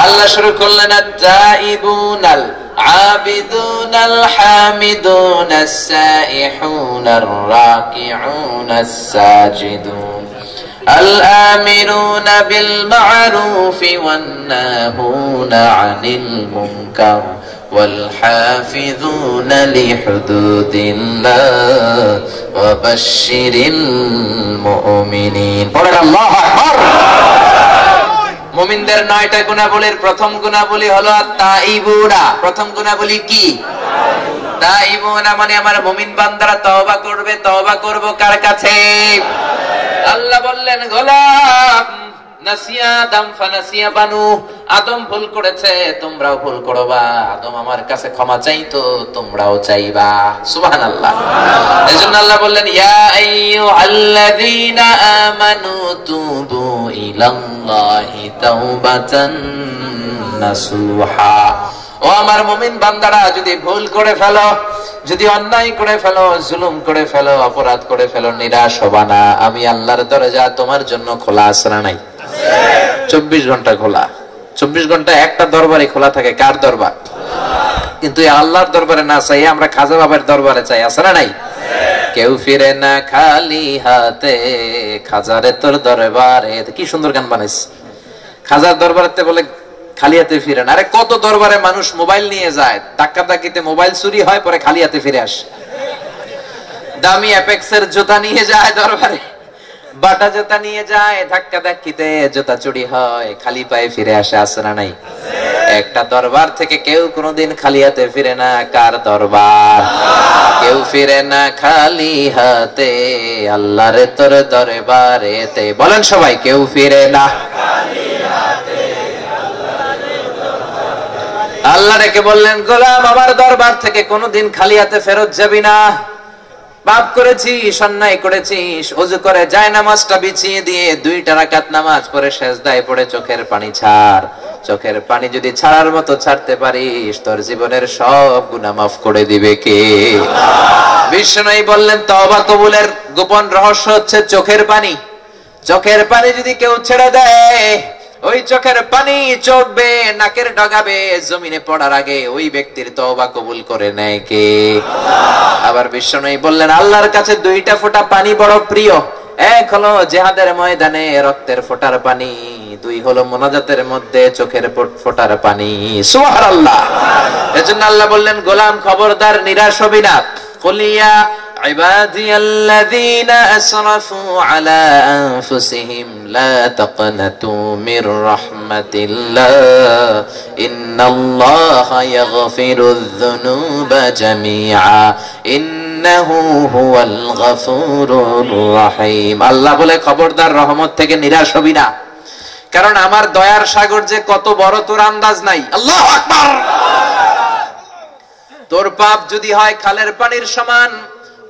আল্লাহ শুরু করলেন, আত-তাইবুনাল আবিদুনাল হামিদুনাস সাইহুনার রাকিউনাস সাজিদুন الآمرون بالمعروف والناهون عن المنكر والحافظون لحدود الله وبشر المؤمنين। পড়েন আল্লাহু আকবার। মুমিনদের 9টা গুণাবলীর প্রথম গুণাবলী হলো আত-তাইবুনা। প্রথম গুণাবলী কি? তাইবুনা মানে আমার মুমিন বান্দারা তওবা করবে। তওবা করব কার কাছে? আল্লাহ বললেন, গোলাম নাসিয়া আদম ফানাসিয়া বানু, আদম ভুল করেছে, তোমরাও ভুল করবা। আদম আমার কাছে ক্ষমা চাইতো, তোমরাও চাইবা। সুবহানাল্লাহ। এজন্য আল্লাহ বললেন, ইয়া আইয়ুহাল্লাযীনা আমানু তুবু ইলাল্লাহি তাওবাতান নাসুহা। ও আমার মুমিন বান্দারা, যদি ভুল করে ফেলো, যদি অন্যায় করে ফেলো, জুলুম করে ফেলো, অপরাধ করে ফেলো, নিরাশ হবা না। আমি আল্লাহর দরজা তোমার জন্য খোলা আছে না নাই? 24 ঘন্টা খোলা। 24 ঘন্টা একটা দরবারে খোলা থাকে। কার দরবার? কিন্তু এই আল্লাহর দরবারে না চাই, আমরা খাজা বাবার দরবারে চাই। আছে না নাই? কেউ ফিরে না খালি হাতে, খাজারে তোর দরবারে। কি সুন্দর গান বানাইছে। খাজার দরবারেতে বলে খালি হাতে ফিরে না। আরে কত দরবারে মানুষ মোবাইল নিয়ে যায়, ধাক্কা ধাক্কিতে মোবাইল চুরি হয়, পরে খালি হাতে ফিরে আসে। দামি অ্যাপেক্সের জুতা নিয়ে যায় দরবারে, বাটা জুতা নিয়ে যায়, ধাক্কা ধাক্কিতে জুতা চুরি হয়, খালি পায়ে ফিরে আসে। আছে না নাই? একটা দরবার থেকে কেউ কোনোদিন খালি হাতে ফিরে না। কার দরবার? কেউ ফিরে না খালি হাতে, আল্লাহর তোর দরবারেতে। বলেন সবাই, কেউ ফিরে না খালি হাতে। আল্লাহ রেখে বললেন, গোলাম আমার দরবার থেকে কোনোদিন খালি হাতে ফেরত যাবি না। পাপ করেছিস, অন্যায় করেছিস, ওযু করে জায়নামাজটা বিছিয়ে দিয়ে 2 রাকাত নামাজ পড়ে সিজদায় পড়ে চোখের পানি ছাড়। চোখের পানি যদি ছাড়ার মতো ছাড়তে পারিস, তোর জীবনের সব গুনাহ মাফ করে দিবে কে? বিষ্ণুই বললেন তওবা কবুলের গোপন রহস্য হচ্ছে চোখের পানি। চোখের পানি যদি কেউ ছেড়ে দেয়, ওই চোখের পানি চড়বে, নাকের ডগাবে, জমিনে পড়ার আগে ওই ব্যক্তির তওবা কবুল করে নেয় কে? আবার বিষ্ণুই বললেন আল্লাহর কাছে 2টা ফোঁটা পানি বড় প্রিয়। এক হলো জিহাদের ময়দানে রক্তের ফোঁটার পানি, 2 হলো মুনাজাতের মধ্যে চোখের ফোঁটার পানি। সুবহানাল্লাহ। এজন্য আল্লাহ বললেন গোলাম খবরদার নিরাশ হবি না। কুলিয়া ইবাদিয়াল্লাযীনা আসরাফু আলা আনফুসিহিম লা তাকনাতু মির রাহমাতিল্লাহ ইন্নাল্লাহা ইয়াগফিরুয যুনুবা জামিআ ইন্নাহু হুয়াল গফুরুর রহিম। আল্লাহ বলে খবরদার রহমত থেকে নিরাশ হবি না, কারণ আমার দয়ার সাগর যে কত বড় তোর আন্দাজ নাই। আল্লাহু আকবার। তোর পাপ যদি হয় খালের পানির সমান,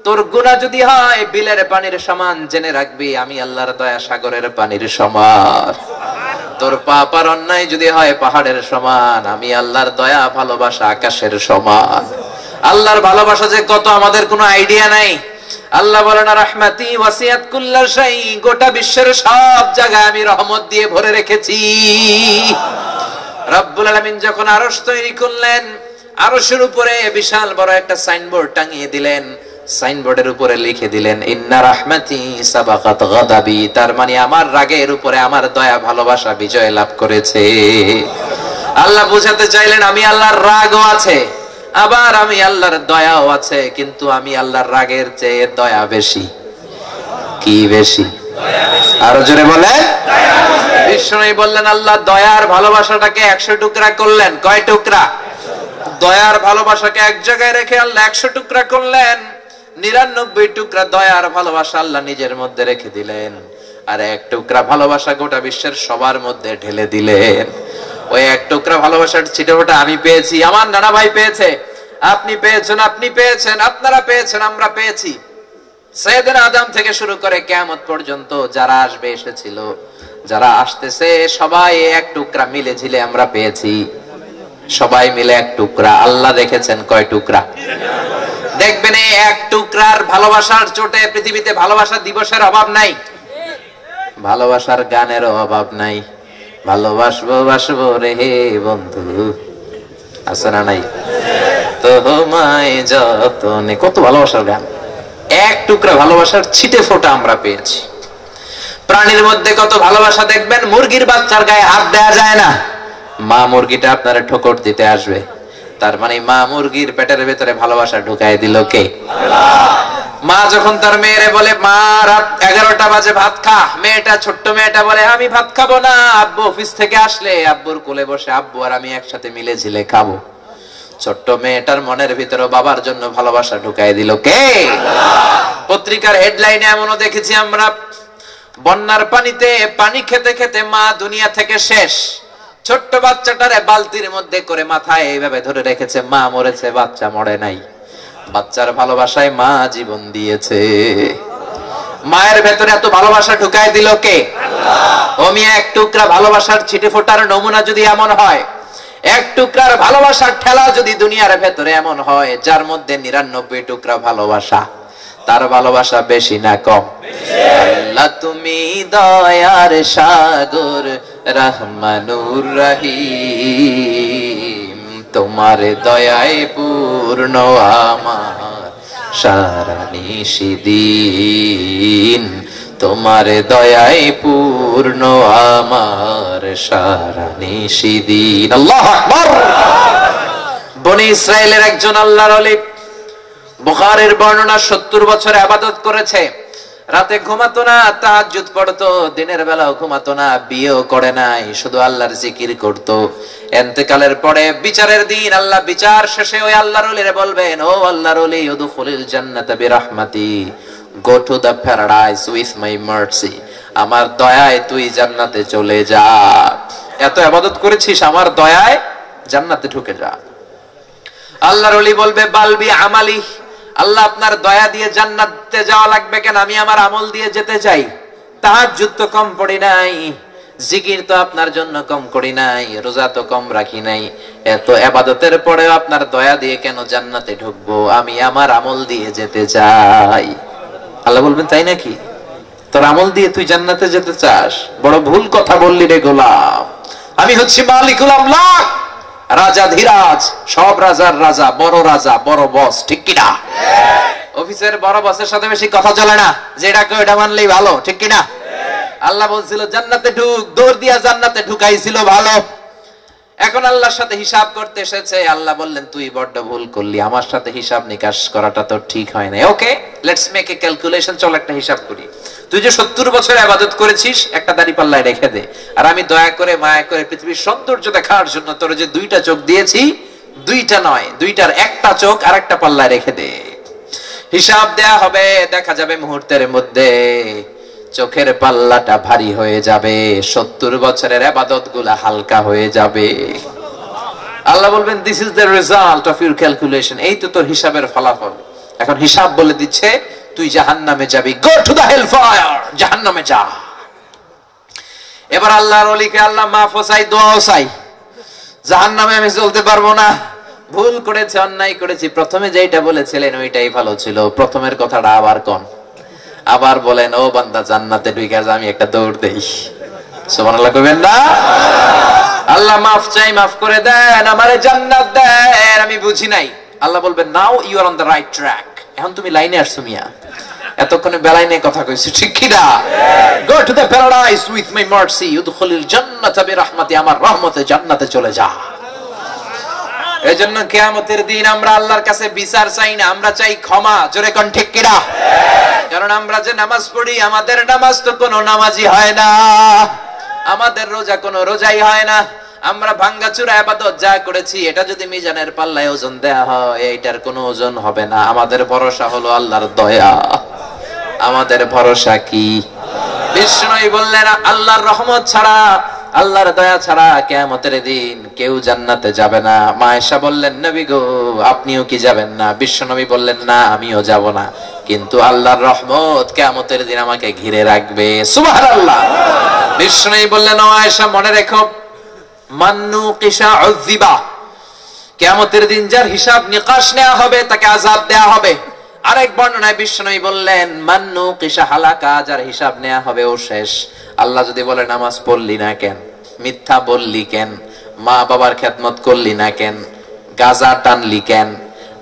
তোর গুনাহ যদি হয় বিলের পানির সমান, জেনে রাখবি আমি আল্লাহর দয়া সাগরের পানির সমান। তোর পাপ আর অন্যায় যদি হয় পাহাড়ের সমান, আমি আল্লাহর দয়া ভালোবাসা আকাশের সমান। আল্লাহর ভালোবাসা যে কত আমাদের কোনো আইডিয়া নাই। আল্লাহ বলেন রাহমাতি ওয়াসিয়াত কুল্লা শাই, গোটা বিশ্বের সব জায়গায় আমি রহমত দিয়ে ভরে রেখেছি। রব্বুল আলামিন যখন আরশ তৈরি করলেন, আরশের উপরে বিশাল বড় একটা সাইনবোর্ড টাঙিয়ে দিলেন। সাইনবোর্ডের উপরে লিখে দিলেন ইন্না রাহমাতি সাবাকাত গাদাবি, তার মানে আমার রাগের উপরে আমার দয়া ভালোবাসা বিজয় লাভ করেছে। আল্লাহ বুঝাতে চাইলেন আমি আল্লাহর রাগও আছে, আবার আমি আল্লাহর দয়াও আছে, কিন্তু আমি আল্লাহর রাগের চেয়ে দয়া বেশি। কি বেশি? আরো জোরে বলে। বিষ্ণু বললেন আল্লাহ দয়ার ভালোবাসাটাকে 100 টুকরা করলেন। কয় টুকরা? দয়ার ভালোবাসাকে এক জায়গায় রেখে আল্লাহ 100 টুকরা করলেন। 99 টুকরা দয়ার ভালোবাসা আল্লাহ নিজের মধ্যে রেখে দিলেন, আর 1 টুকরা ভালোবাসা গোটা বিশ্বের সবার মধ্যে ঢেলে দিলেন। ওই 1 টুকরা ভালোবাসার ছিটেফোঁটা আমি পেয়েছি, আমার নানা ভাই পেয়েছে, আপনি পেয়েছেন, আপনি পেয়েছেন, আপনারা পেয়েছেন, আমরা পেয়েছি। সাইয়েদনা আদম থেকে শুরু করে কিয়ামত পর্যন্ত যারা আসবে এসেছিল, যারা আসতেছে, সবাই 1 টুকরা মিলে ঝিলে আমরা পেয়েছি। সবাই মিলে 1 টুকরা। আল্লাহ দেখেছেন কয় টুকরা? দেখবেন এই 1 টুকরার ভালোবাসার চোটে পৃথিবীতে ভালোবাসা দিবসের অভাব নাই, ভালোবাসার গানেরও অভাব নাই। ভালোবাসবো বাসবো রে বন্ধু, আছে না নাই? তোমায় যতনে, কত ভালোবাসার গান। 1 টুকরা ভালোবাসার ছিটে ফোঁটা আমরা পেয়েছি। প্রাণীর মধ্যে কত ভালোবাসা দেখবেন, মুরগির বাচ্চার গায়ে হাত দেওয়া যায় না, মা মুরগিটা আপনারা ঠোকর দিতে আসবে, তার মানে মা মুরগির পেটের ভেতরে ভালোবাসা ঢুকাই দিল কে? মা যখন তার মেয়েরে বলে মা রাত 11টা বাজে ভাত খা, মেয়েটা, ছোট্ট মেয়েটা বলে আমি ভাত খাবো না, আব্বু অফিস থেকে আসলে আব্বুর কোলে বসে আব্বু আর আমি একসাথে মিলে ঝিলে খাবো। ছোট্ট মেয়েটার মনের ভিতরে বাবার জন্য ভালোবাসা ঢুকাই দিল কে? পত্রিকার হেডলাইনে এমনও দেখেছি আমরা, বন্যার পানিতে পানি খেতে খেতে মা দুনিয়া থেকে শেষ, ছোট্ট বাচ্চাটারে বালতির মধ্যে করে মাথায় এইভাবে ধরে রেখেছে, মা মরেছে বাচ্চা মরে নাই। বাচ্চার ভালোবাসায় মা জীবন দিয়েছে। মায়ের ভেতরে এত ভালোবাসা ঢুকায় দিল কে? ও মিয়া, 1 টুকরা ভালোবাসার ছিটে ফোটার নমুনা যদি এমন হয়, 1 টুকরার ভালোবাসার ঠেলা যদি দুনিয়ার ভেতরে এমন হয়, যার মধ্যে 99 টুকরা ভালোবাসা, তার ভালোবাসা বেশি না কম? আল্লাহ তুমি দয়ার সাগর রহমানুর রহিম, তোমার দয়ায় পূর্ণ আমার সারা নিশিদিন, তোমার দয়ায় পূর্ণ আমার সারা নিশিদিন। আল্লাহু আকবার। বনি ইসরাইলের একজন আল্লাহর ওলি, বুখারীর বর্ণনা, 70 বছর ইবাদত করেছে, রাতে ঘুমাতো না, তাহাজ্জুদ পড়তো, দিনের বেলাও ঘুমাতো না, বিয়েও করে নাই, শুধু আল্লাহর জিকির করতো। ইন্তেকালের পরে বিচারের দিন আল্লাহ বিচার শেষে ওই আল্লাহর ওলিরে বলবেন, ও আল্লাহর ওলি, উদখুলিল জান্নাতা বিরহমাতি, go to the paradise with my mercy, আমার দয়ায় তুই জান্নাতে চলে যা। এত ইবাদত করেছিস, আমার দয়ায় জান্নাতে ঢুকে যা। আল্লাহর ওলি বলবে বালবি আমালি, আল্লাহ আপনার দয়া দিয়ে জান্নাতে যাওয়া লাগবে কেন? আমি আমার আমল দিয়ে যেতে চাই। তাহাজ্জুদ তো কম পড়ি নাই, জিকির তো আপনার জন্য কম করি নাই, রোজা তো কম রাখি নাই, এত ইবাদতের পরেও আপনার দয়া দিয়ে কেন জান্নাতে ঢুকবো? আমি আমার আমল দিয়ে যেতে চাই। আল্লাহ বলবেন তাই নাকি? তোর আমল দিয়ে তুই জান্নাতে যেতে চাস? বড় ভুল কথা বললি রে গোলাম। আমি হচ্ছি মালিকুল আমলাক, রাজাধিরাজ, সব রাজার রাজা, বড় বস, ঠিক কিনা? অফিসের বড় বসের সাথে বেশি কথা চলে না, যেটা কেউ এটা মানলেই ভালো, ঠিক কিনা? আল্লাহ বলছিল জান্নাতে ঢুক, দৌড় দিয়া জান্নাতে ঢুকাইছিল ভালো। এখন আল্লাহর সাথে হিসাব করতে এসেছে। আল্লাহ বললেন তুই বড্ড ভুল করলি, আমার সাথে হিসাব নিকাশ করাটা তো ঠিক হয় না। ওকে, লেটস মেক এ ক্যালকুলেশন, চল একটা হিসাব করি। তুই যে 70 বছর ইবাদত করেছিস, একটা দাড়ি পাল্লায় রেখে দে। আর আমি দয়া করে মায়া করে পৃথিবীর সৌন্দর্য দেখার জন্য তোর যে 2টা চোখ দিয়েছি, 2টা নয়, 2টার একটা চোখ আর একটা পাল্লায় রেখে দে। হিসাব দেয়া হবে, দেখা যাবে মুহূর্তের মধ্যে চোখের পাল্লাটা ভারী হয়ে যাবে, 70 বছরের ইবাদত গুলা হালকা হয়ে যাবে। আল্লাহ বলবেন this is the result of your calculation, এই তো তোর হিসাবের ফলাফল। এখন হিসাব বলে দিচ্ছে তুই জাহান্নামে যাবি, go to the hell fire, জাহান্নামে যা। এবার আল্লাহর ওলিকে আল্লাহ মাফ চাই, দোয়াও চাই, জাহান্নামে আমি চলতে পারবো না, ভুল করেছি, অন্যায় করেছি, প্রথমে যেটা বলেছিলেন ওইটাই ভালো ছিল, প্রথমের কথাটা আবার কোন। আবার বলেন ও বান্দা জান্নাতে ঢুকে যা, আমি একটা দৌড় দেই। সুবহানাল্লাহ কইবেন না? আল্লাহ মাফ চাই, মাফ করে দেন, আমারে জান্নাত দেন, আমি বুঝি নাই। আল্লাহ বলবেন now you are on the right track, এখন তুমি লাইনে আসছো মিয়া, এতক্ষণে বেলায় নিয়ে কথা কইছি, ঠিক কি না? Go to the paradise with my mercy, উদখুলিল জান্নাতা বিরহমাতি, আমার রহমতে জান্নাতে চলে যা। এজন্য কিয়ামতের দিন আমরা আল্লাহর কাছে বিচার চাই না, আমরা চাই ক্ষমা। জোরে কোন ঠিক কি না? কারণ আমরা যে নামাজ পড়ি, আমাদের নামাজ তো কোনো নামাজই হয় না, আমাদের রোজা কোনো রোজাই হয় না। আমরা ভাঙ্গাচুরা ইবাদত যা করেছি, এটা যদি মিজানের পাল্লায় ওজন দেয়া হয়, এইটার কোনো ওজন হবে না। আমাদের ভরসা হলো আল্লাহর দয়া। আমাদের ভরসা কি? বিষ্ণু বললেন আল্লাহর রহমত ছাড়া, আল্লাহর দয়া ছাড়া কিয়ামতের দিন কেউ জান্নাতে যাবে না। মা আয়েশা বললেন নবী গো আপনিও কি যাবেন না? বিশ্বনবী বললেন না আমিও যাব না, কিন্তু আল্লাহর রহমত কিয়ামতের দিন আমাকে ঘিরে রাখবে। সুবহানাল্লাহ। বিশ্বনবী বললেন ও আয়েশা মনে রেখো, মান্নু কিসা উযিবা, কিয়ামতের দিন যার হিসাব নিকাশ নেওয়া হবে তাকে আযাব দেয়া হবে। আরেক বর্ণনায় বিশ্বনবী বললেন মান্নু কিসা হালাকা, যার হিসাব নেওয়া হবে ও শেষ। আল্লাহ যদি বলে নামাজ পড়লি না কেন, মিথ্যা বললি কেন, মা বাবার খেদমত করলি না কেন, গাজা টানলি কেন,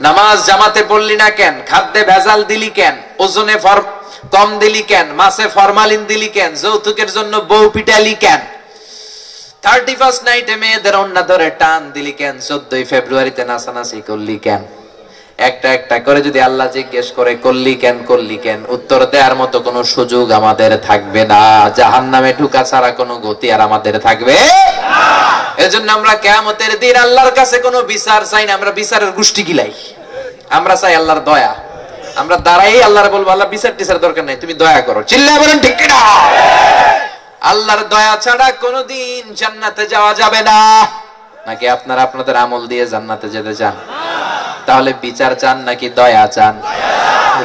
নামাজ জামাতে পড়লি না কেন, খাদ্যে ভেজাল দিলি কেন, ওজনে কম দিলি কেন, মাছে ফরমালিন দিলি কেন, যৌতুকের জন্য বউ পিটালি কেন, 31st নাইটে মেয়েদের অন্না ধরে টান দিলি কেন, 14ই ফেব্রুয়ারিতে নাচানাচি করলি কেন, একটা একটা করে যদি আল্লাহ জিজ্ঞেস করে করলি কেন, উত্তর দেওয়ার মতো কোনো সুযোগ আমাদের থাকবে না। জাহান্নামে ঢুকা ছাড়া কোনো গতি আর আমাদের থাকবে না। এজন্য আমরা কিয়ামতের দিন আল্লাহর কাছে কোনো বিচার চাই না, আমরা বিচারের গোষ্ঠী গিলাই। আমরা চাই আল্লাহর দয়া। আমরা দাঁড়াই আল্লাহর বলবো আল্লাহ বিচার টিচার দরকার নাই, তুমি দয়া করো। চিল্লায় বলেন ঠিক কিনা? আল্লাহর দয়া ছাড়া কোনোদিন জান্নাতে যাওয়া যাবে না। নাকি আপনারা আপনাদের আমল দিয়ে জান্নাতে যেতে চান? তাহলে বিচার চান নাকি দয়া চান?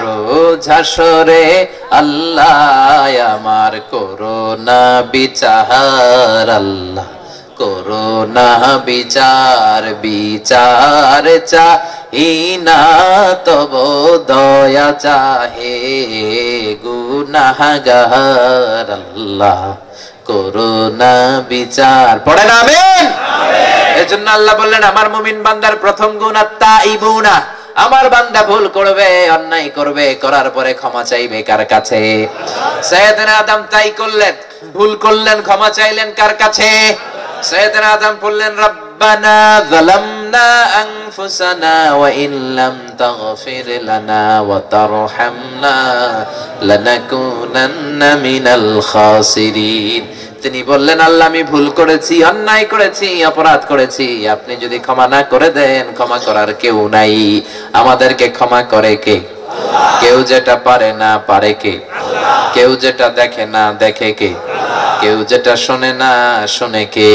রোজ হাসরে আল্লাহ আমার করোনা বিচার, আল্লাহ করোনা বিচার, বিচার চাহি না তব দয়া চাহে গুনাহগার, আল্লাহ করোনা বিচার। পড়েন আমিন। এজন্য আল্লাহ বললেন আমার মুমিন বান্দার প্রথম গুণ আত-তাইবুনা, আমার বান্দা ভুল করবে, অন্যায় করবে, করার পরে ক্ষমা চাইবে কার কাছে? সাইয়েদনা আদম তাই করলেন, ভুল করলেন, ক্ষমা চাইলেন কার কাছে? সাইয়েদনা আদম বললেন রব্বানা যালামনা আনফুসানা ওয়া ইন লাম তাগফির লানা ওয়া তারহামনা লানাকুনান্না মিনাল খাসিরিন। তিনি বললেন আল্লাহ আমি ভুল করেছি, অন্যায় করেছি, অপরাধ করেছি, আপনি যদি ক্ষমা না করে দেন ক্ষমা করার কেউ নাই। আমাদেরকে ক্ষমা করে কে? কেউ যেটা পারে না পারে কে? কেউ যেটা দেখে না দেখে কে? কেউ যেটা শোনে না শোনে কে?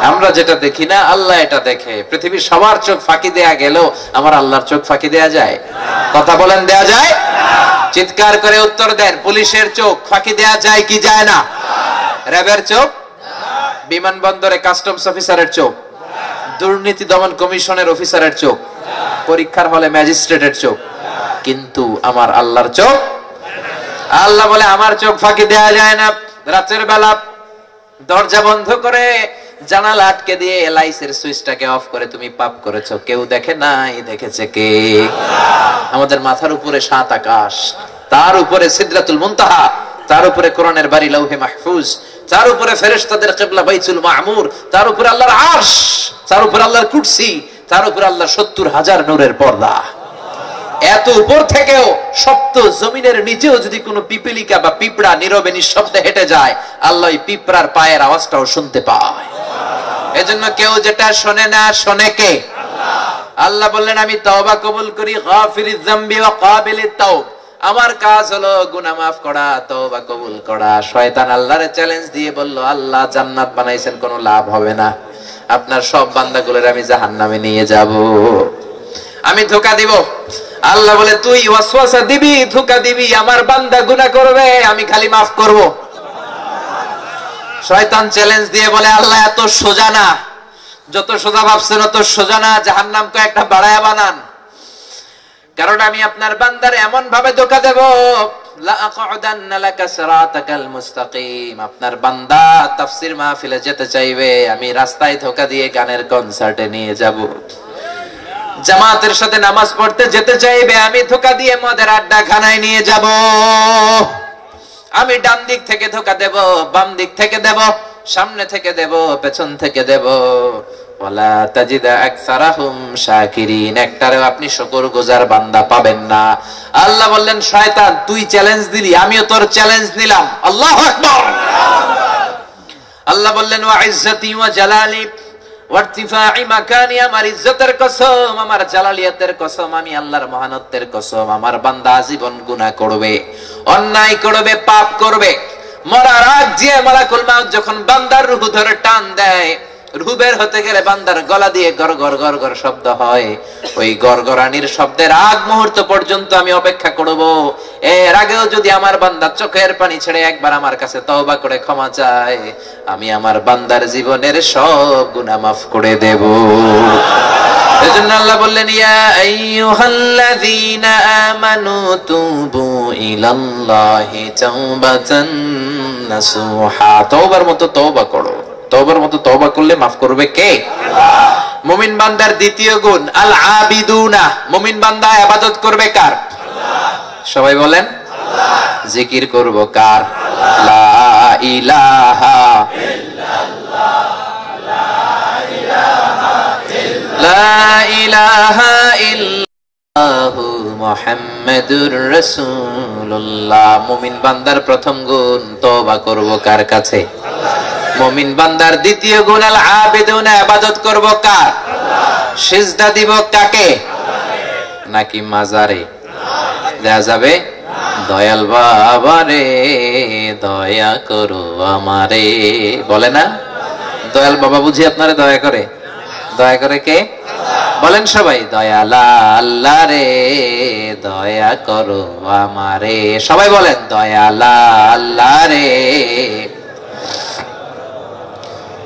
আমরা যেটা দেখি না আল্লাহ এটা দেখে। পৃথিবীর সবার চোখ ফাঁকি দেয়া গেল, আমার আল্লাহর চোখ ফাঁকি দেয়া যায়? কথা বলেন, দেয়া যায়? চিৎকার করে উত্তর দেন। পুলিশের চোখ ফাঁকি দেয়া যায় কি যায় না? র্যাবের চোখ, বিমানবন্দরে কাস্টমস অফিসারের চোখ, দুর্নীতি দমন কমিশনের অফিসারের চোখ, পরীক্ষার হলে ম্যাজিস্ট্রেটের চোখ, কিন্তু আমার আল্লাহর চোখ? আল্লাহ বলে আমার চোখ ফাঁকি দেয়া যায় না। রাতের বেলা দরজা বন্ধ করে জানালা আটকে দিয়ে লাইটের সুইচটাকে অফ করে তুমি পাপ করেছো, কেউ দেখে নাই, দেখেছে কে? আমাদের মাথার উপরে 7 আকাশ, তার উপরে সিদরাতুল মুনতাহা, তার উপরে কোরআনের বাড়ি লৌহে মাহফুজ, তার উপরে ফেরেশতাদের কিবলা বাইতুল মামুর, তার উপরে আল্লাহর আরশ, তার উপরে আল্লাহর কুরসি, তার উপরে আল্লাহর 70,000 নূরের পর্দা। এত উপর থেকেও সপ্ত জমিনের নিচেও যদি কোনো পিপিলিকা বা পিঁপড়া নীরবে নিঃশব্দে হেঁটে যায়, আল্লাহ ওই পিঁপড়ার পায়ের আওয়াজটাও শুনতে পায়। এজন্য কেউ যেটা শোনে না শোনে কে? আল্লাহ বললেন আমি তওবা কবুল করি, গাফিরিজ যামবি ওয়া কাবিলিত তাওব। আমার কাজ হলো গুনাহ মাফ করা, তওবা কবুল করা। শয়তান আল্লাহরে চ্যালেঞ্জ দিয়ে বলল, আল্লাহ জান্নাত বানাইছেন, কোনো লাভ হবে না, আপনার সব বান্দাগুলোর আমি জাহান্নামে নিয়ে যাব, আমি ধোঁকা দিব। আল্লাহ বলে তুই ওয়াসওয়াসা দিবি, ধোঁকা দিবি, আমার বান্দা গুনাহ করবে, আমি খালি মাফ করব। শয়তান চ্যালেঞ্জ দিয়ে বলে আল্লাহ এত সোজা না, যত সোজা ভাবছেন অত সোজা না, জাহান্নামকে একটা বাড়ায়া বানান, কারণ আমি আপনার বান্দারে এমন ভাবে ধোঁকা দেব, লা আকউদান্না লাকা সিরাতাকাল মুস্তাকিম। আপনার বান্দা তাফসীর মাহফিলে যেতে চাইবে, আমি রাস্তায় ধোঁকা দিয়ে গানের কনসার্টে নিয়ে যাব। জামাতের সাথে নামাজ পড়তে যেতে চাইবে, আমি ধোঁকা দিয়ে মদের আড্ডা খানায় নিয়ে যাব। আমি ডান দিক থেকে ধোঁকা দেব, বাম দিক থেকে দেব, সামনে থেকে দেব, পেছন থেকে দেব। ওয়ালা তাজিদা আকসারাহুম শাকিরিন। একটারেও আপনি শুকরগুজার বান্দা পাবেন না। আল্লাহ বললেন শয়তান তুই চ্যালেঞ্জ দিলি, আমিও তোর চ্যালেঞ্জ নিলাম। আল্লাহু আকবার। আল্লাহ বললেন ওয়া ইজ্জতি ওয়া জালালি ওয়ারতিফাই মাকানি, আমার ইজ্জতের কসম, আমার জালালিয়াতের কসম, আমি আল্লাহর মহানত্বের কসম, আমার বান্দা আজীবন গুনাহ করবে, অন্যায় করবে, পাপ করবে। মরার আগ যে মালাকুল মাউত যখন বান্দার রূহ ধরে টান দেয়, রূহ বের হতে গেলে বান্দার গলা দিয়ে গরগর গরগর শব্দ হয়। ওই গরগরানির শব্দের আগ মুহূর্ত পর্যন্ত আমি অপেক্ষা করব। এর আগেও যদি আমার বান্দা চোখের পানি ছেড়ে একবার আমার কাছে তওবা করে ক্ষমা চায়, আমি আমার বান্দার জীবনের সব গুনাহ মাফ করে দেব। এজন্য আল্লাহ বললেন ইয়া আইয়ুহাল্লাযীনা আমানু তুবু ইলাল্লাহি তাওবাতান নাসুহা। তওবার মতো তওবা করো, তওবার মতো তওবা করলে মাফ করবে কে? আল্লাহ। মুমিন বান্দার দ্বিতীয় গুণ আল আবিদুনা। মুমিন বান্দা ইবাদত করবে কার? আল্লাহ। সবাই বলেন আল্লাহ। জিকির করব কার? আল্লাহ। লা ইলাহা ইল্লাল্লাহ, লা ইলাহা ইল্লাল্লাহু মুহাম্মাদুর রাসূলুল্লাহ। মুমিন বান্দার প্রথম গুণ তওবা করব কার কাছে? আল্লাহ। মুমিন বান্দার দ্বিতীয় গুণ আল আবিদুনা, ইবাদত করব কার? আল্লাহ। সিজদা দিব কাকে? আল্লাহকে। নাকি মাজারে দেয়া যাবে? দয়াল বাবা রে দয়া করো আমারে, বলে না? দয়াল বাবা বুঝি আপনারে দয়া করে? দয়া করে কে? বলেন সবাই, দয়াল আল্লাহ রে দয়া করো আমারে। সবাই বলেন দয়াল আল্লাহ রে।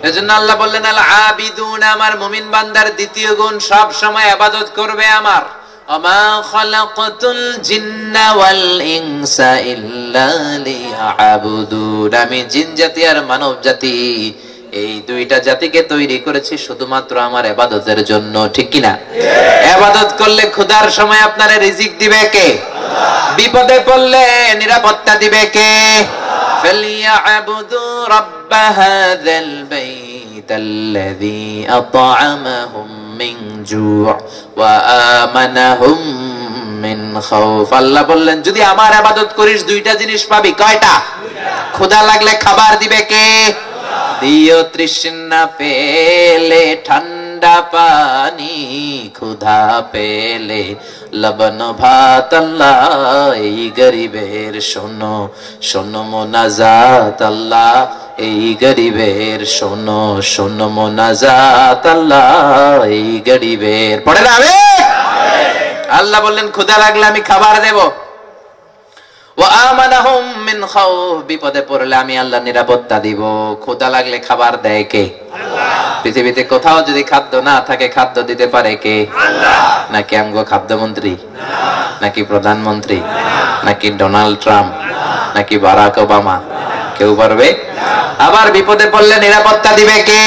এজন্য আল্লাহ বললেন আল আবিদুন, আমার মুমিন বান্দার দ্বিতীয় গুণ সব সময় ইবাদত করবে আমার। ওমা খালাকাতুল জিন্না ওয়াল ইনসা ইল্লা লিয়াবুদুন। আমি জিন জাতি আর মানব জাতি এই দুইটা জাতিকে তৈরি করেছি শুধুমাত্র আমার ইবাদতের জন্য, ঠিক কি না? ইবাদত করলে ক্ষুধার সময় আপনারে রিজিক দিবে কে? আল্লাহ। বিপদে পড়লে নিরাপত্তা দিবে কে? আল্লাহ। ফালিয়াবুদু রাব্ব হাযাল বাইতাল্লাযী আত'আমাহুম মিন জু' ওয়া আমানাহুম মিন খাউফ। আল্লাহ বললেন যদি আমার ইবাদত করিস দুইটা জিনিস পাবি। কয়টা? ক্ষুধা লাগলে খাবার দিবে কে? দিও তৃষ্ণা পেলে ঠান্ডা পানি, ক্ষুধা পেলে লবণ ভাত। আল্লাহ এই গরিবের শোনো শোনো মোনাজাত, আল্লাহ এই গরিবের শোনো শোনো মোনাজাত আল্লাহ, এই গরিবের পড়ে না আমি। আল্লাহ বললেন ক্ষুধা লাগলে আমি খাবার দেব, ওয়া আমানাহুম মিন খাউফ, বিপদে পড়লে আমি আল্লাহ নিরাপত্তা দিব। ক্ষুধা লাগলে খাবার দেয় কে? আল্লাহ। পৃথিবীতে কোথাও যদি খাদ্য না থাকে খাদ্য দিতে পারে কে? আল্লাহ। নাকি আমগো খাদ্যমন্ত্রী? না। নাকি প্রধানমন্ত্রী? না। নাকি ডোনাল্ড ট্রাম্প? না। নাকি বারাক ওবামা? কেউ পারবে? আবার বিপদে পড়লে নিরাপত্তা দিবে কে?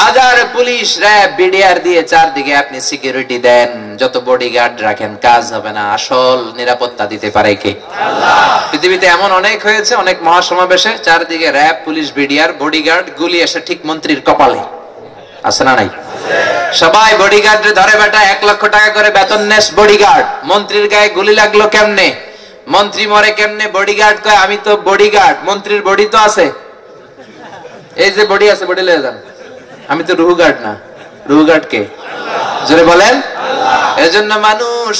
হাজার পুলিশ র্যাব বিডিআর দিয়ে চারদিকে আপনি সিকিউরিটি দেন, যত বডিগার্ড রাখেন কাজ হবে না। আসল নিরাপত্তা দিতে পারে কে? আল্লাহ। পৃথিবীতে এমন অনেক হয়েছে, অনেক মহাসমাবেশে চারদিকে র্যাব পুলিশ বিডিআর বডিগার্ড, গুলি এসে ঠিক মন্ত্রীর কপালে। আছে না নাই? সবাই বডিগার্ড ধরে বেটা 1 লক্ষ টাকা করে বেতন নেস বডিগার্ড। মন্ত্রীর গায়ে গুলি লাগলো কেমনে? মন্ত্রী মরে কেমনে? বডিগার্ড কয় আমি তো বডিগার্ড, মন্ত্রীর বডি তো আছে, এই যে বডি আছে বডি লয়ে যান, আমি তো রুহু গার্ড না। রুহু গার্ড কে? জোরে বলেন। এজন্য মানুষ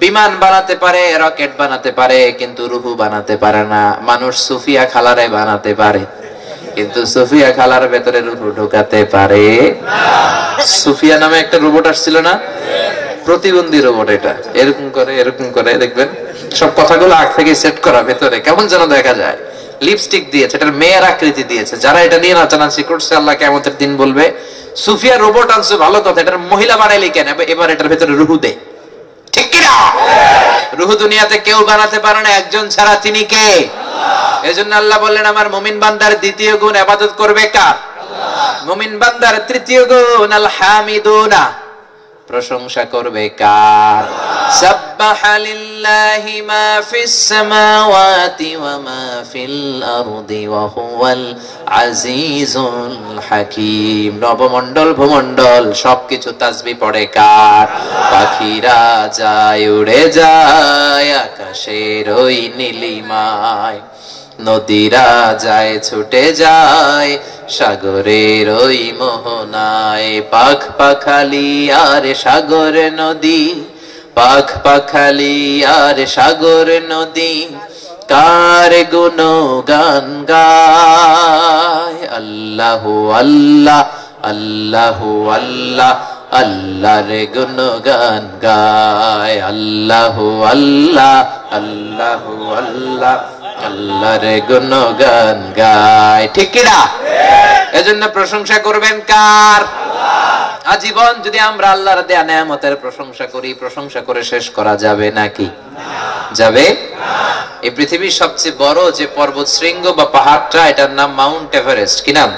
বিমান বানাতে পারে, রকেট বানাতে পারে, কিন্তু রুহু বানাতে পারে না। মানুষ সুফিয়া খালারে বানাতে পারে, কিন্তু সুফিয়া খালার ভেতরে রুহু ঢোকাতে পারে না। সুফিয়া নামে একটা রোবট আসছিল না, প্রতিবন্ধী রোবট। এটা এরকম করে এরকম করে দেখবেন, সব কথাগুলো আগ থেকে সেট করা, ভেতরে কেমন যেন দেখা যায়। লিপস্টিক দিয়েছে, এটার মেয়ের আকৃতি দিয়েছে। যারা এটা নিয়ে নাচানাচি করছে আল্লাহ কিয়ামতের দিন বলবে সুফিয়া রোবট আনছে ভালো কথা, এটার মহিলা বানাইলি কেন? এবার এটার ভেতরে রুহু দে। ঠিক কিনা? রুহু দুনিয়াতে কেউ বানাতে পারে না, একজন ছাড়া, তিনি কে? আল্লাহ। এজন্য আল্লাহ বললেন আমার মুমিন বান্দার দ্বিতীয় গুণ ইবাদত করবে কার? আল্লাহ। মুমিন বান্দার তৃতীয় গুণ আল হামিদুনা, প্রশংসা করবে কার? সাব্বাহা লিল্লাহি মা ফিস সামাওয়াতি ওয়া মা ফিল আরদি ওয়া হুয়াল আজিজুল হাকীম। নবমণ্ডল ভূমণ্ডল সবকিছু তাসবিহ পড়ে কার? পাখিরা যায় উড়ে যায় আকাশের ওই নীলিমায়, নদীরা যায় ছুটে যায় সাগরের ওই মোহনায়। পাখ পাখালি আর সাগর নদী, পাখ পাখালি আর সাগর নদী, কার গুণগান গায়? আল্লাহু আল্লাহ আল্লাহু আল্লাহ, আল্লাহর গুণগান গায়। আল্লাহু আল্লাহ আল্লাহু আল্লাহ, আল্লাহর গুণগান গায়। ঠিক কিনা? এজন্য প্রশংসা করবেন কার? আল্লাহ। আজীবন যদি আমরা আল্লাহর দেয়া নেয়ামতের প্রশংসা করি, প্রশংসা করে শেষ করা যাবে নাকি? যাবে না। এই পৃথিবীর সবচেয়ে বড় যে পর্বত শৃঙ্গ বা পাহাড়টা, এটার নাম মাউন্ট এভারেস্ট। কি নাম?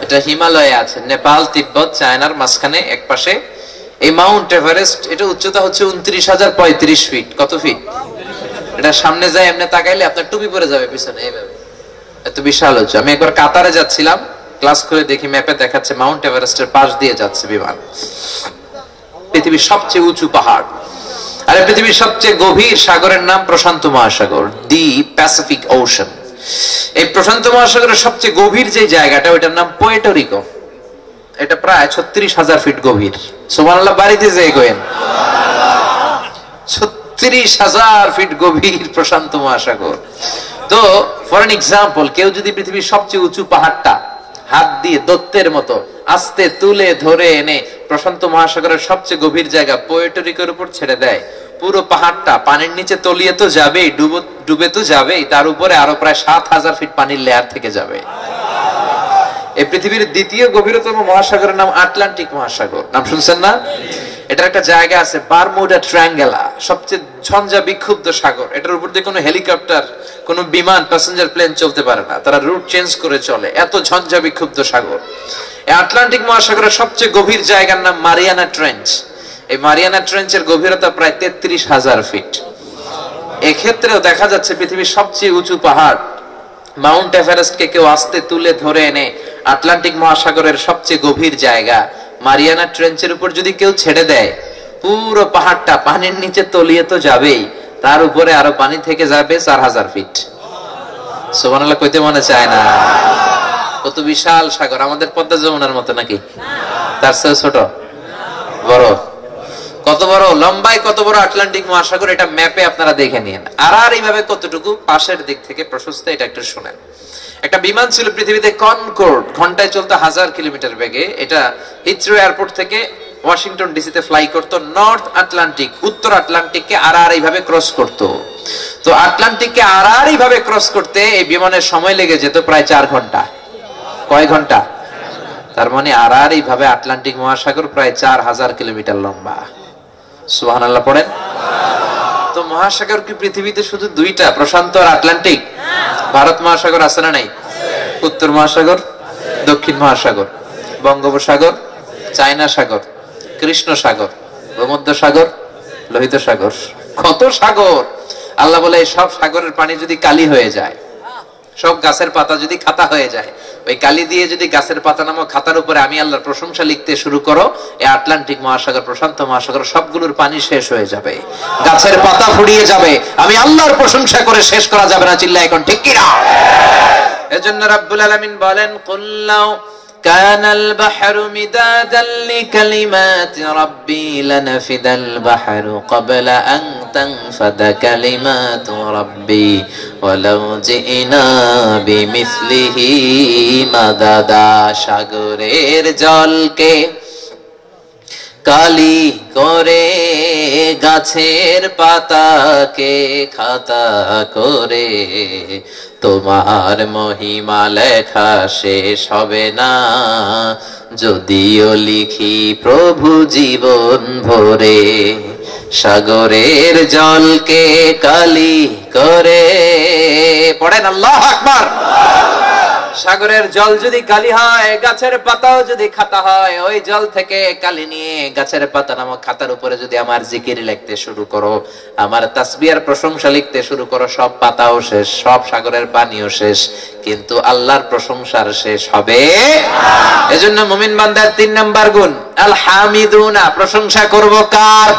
এটা হিমালয়ে আছে, নেপাল তিব্বত চায়নার মাঝখানে এক পাশে এই মাউন্ট এভারেস্ট। এটা উচ্চতা হচ্ছে 29,035 ফিট। কত ফিট? এটা সামনে যায় এমনি তাকাইলে আপনার টুপি পরে যাবে পিছনে, এইভাবে এত বিশাল হচ্ছে। আমি একবার কাতারে যাচ্ছিলাম, ক্লাস করে দেখি ম্যাপে দেখাচ্ছে মাউন্ট এভারেস্টের পাশ দিয়ে যাচ্ছে বিমান। পৃথিবীর সবচেয়ে উঁচু পাহাড়। আর পৃথিবীর সবচেয়ে গভীর সাগরের নাম প্রশান্ত মহাসাগর, দি প্যাসিফিক ওশান। এই প্রশান্ত মহাসাগরের সবচেয়ে গভীর যে জায়গাটা, ওইটার নাম পুয়ের্টো রিকো। এটা প্রায় 36,000 ফিট গভীর। সুবহানাল্লাহ, বাড়িতে যেয়ে কইেন 36,000 ফিট গভীর প্রশান্ত মহাসাগর। তো ফর এন এক্সাম্পল, কেউ যদি পৃথিবীর সবচেয়ে উঁচু পাহাড়টা হাত দিয়ে দত্তের মতো আস্তে তুলে ধরে এনে প্রশান্ত মহাসাগরের সবচেয়ে গভীর জায়গা পুয়ের্টো রিকোর উপর ছেড়ে দেয়, পুরো পাহাড়টা পানির নিচে তলিয়ে তো যাবেই, ডুবে তো যাবেই, তার উপরে আরো প্রায় 7,000 ফিট পানির লেয়ার থেকে যাবে। এই পৃথিবীর দ্বিতীয় গভীরতম মহাসাগরের নাম আটলান্টিক মহাসাগর। নাম শুনছেন না? এটার একটা জায়গা আছে বারমুডা ট্রায়াঙ্গেলা, সবচেয়ে ঝঞ্ঝা বিক্ষুব্ধ সাগর। এটার উপর দিয়ে কোনো হেলিকপ্টার, কোনো বিমান, প্যাসেঞ্জার প্লেন চলতে পারে না, তারা রুট চেঞ্জ করে চলে, এত ঝঞ্ঝা বিক্ষুব্ধ সাগর। এই আটলান্টিক মহাসাগরের সবচেয়ে গভীর জায়গার নাম মারিয়ানা ট্রেঞ্চ। এই মারিয়ানা ট্রেঞ্চের গভীরতা প্রায় 33,000 ফিট। এক্ষেত্রেও দেখা যাচ্ছে পৃথিবীর সবচেয়ে উঁচু পাহাড় মাউন্ট এভারেস্টকে কেউ আস্তে তুলে ধরে এনে আটলান্টিক মহাসাগরের সবচেয়ে গভীর জায়গা মারিয়ানা ট্রেঞ্চের উপর যদি কেউ ছেড়ে দেয়, পুরো পাহাড়টা পানির নিচে তলিয়ে তো যাবেই, তার উপরে আরো পানি থেকে যাবে 4,000 ফিট। সুবহানাল্লাহ কইতে মনে চায় না? কত বিশাল সাগর! আমাদের পদ্মা যমুনার মতো নাকি? তার চেয়ে ছোট? বড়? কত বড় লম্বায়, কত বড় আটলান্টিক মহাসাগর, এটা ম্যাপে আপনারা দেখে নিন। আর এইভাবে কতটুকু পাশের দিক থেকে প্রশস্ত, এটা একটু শুনেন। একটা বিমান ছিল পৃথিবীতে, কনকর্ড, ঘন্টায় চলতো 1000 কিলোমিটার বেগে। এটা হিথ্রো এয়ারপোর্ট থেকে ওয়াশিংটন ডিসিতে ফ্লাই করতো। নর্থ আটলান্টিক, উত্তর আটলান্টিককে আর এইভাবে ক্রস করতো। তো আটলান্টিককে আর এইভাবে ক্রস করতে এই বিমানের সময় লেগে যেত প্রায় 4 ঘন্টা। কয় ঘন্টা? তার মানে আর এইভাবে আটলান্টিক মহাসাগর প্রায় 4000 কিলোমিটার লম্বা। সুবহানাল্লাহ পড়েন। তো মহাসাগর কি পৃথিবীতে শুধু দুইটা, প্রশান্ত আর আটলান্টিক? ভারত মহাসাগর আছে না নাই? উত্তর মহাসাগর, দক্ষিণ মহাসাগর, বঙ্গোপসাগর, চায়না সাগর, কৃষ্ণ সাগর, ভূমধ্য সাগর, লোহিত সাগর। কত সাগর! আল্লাহ বলে এই সব সাগরের পানি যদি কালি হয়ে যায়, সব গাছের পাতা যদি খাতা হয়ে যায়, ওই কালি দিয়ে যদি গাছের পাতা নামক খাতার উপরে আমি আল্লাহর প্রশংসা লিখতে শুরু করো, এই আটলান্টিক মহাসাগর, প্রশান্ত মহাসাগর সবগুলোর পানি শেষ হয়ে যাবে, গাছের পাতা ফুরিয়ে যাবে, আমি আল্লাহর প্রশংসা করে শেষ করা যাবে না। চিল্লায় এখন ঠিক কিনা? এজন্য রাব্বুল আলামিন বলেন, কুল্লাউ كان البحر مدادا لكلمات ربي لنفد البحر قبل أن تنفد كلمات ربي ولو جئنا بمثله مددا। সাগরের জলকে কালি করে, গাছের পাতাকে খাতা করে, তোমার মহিমা লেখা শেষ হবে না, যদিও লিখি প্রভু জীবন ভরে। সাগরের জলকে কালি করে, পড়েন আল্লাহু আকবার। সাগরের জল যদি কালি হয়, গাছের পাতাও যদি খাতা হয়, ওই জল থেকে কালি নিয়ে গাছের পাতা নামক খাতার উপরে যদি আমার জিকির লিখতে শুরু করো, আমার তাসবিহের প্রশংসা লিখতে শুরু করো, সব পাতাও শেষ, সব সাগরের পানিও শেষ, কিন্তু আল্লাহর প্রশংসার শেষ হবে না। এজন্য মুমিন বান্দার 3 নাম্বার গুণ আল হামিদুনা, প্রশংসা করব কার?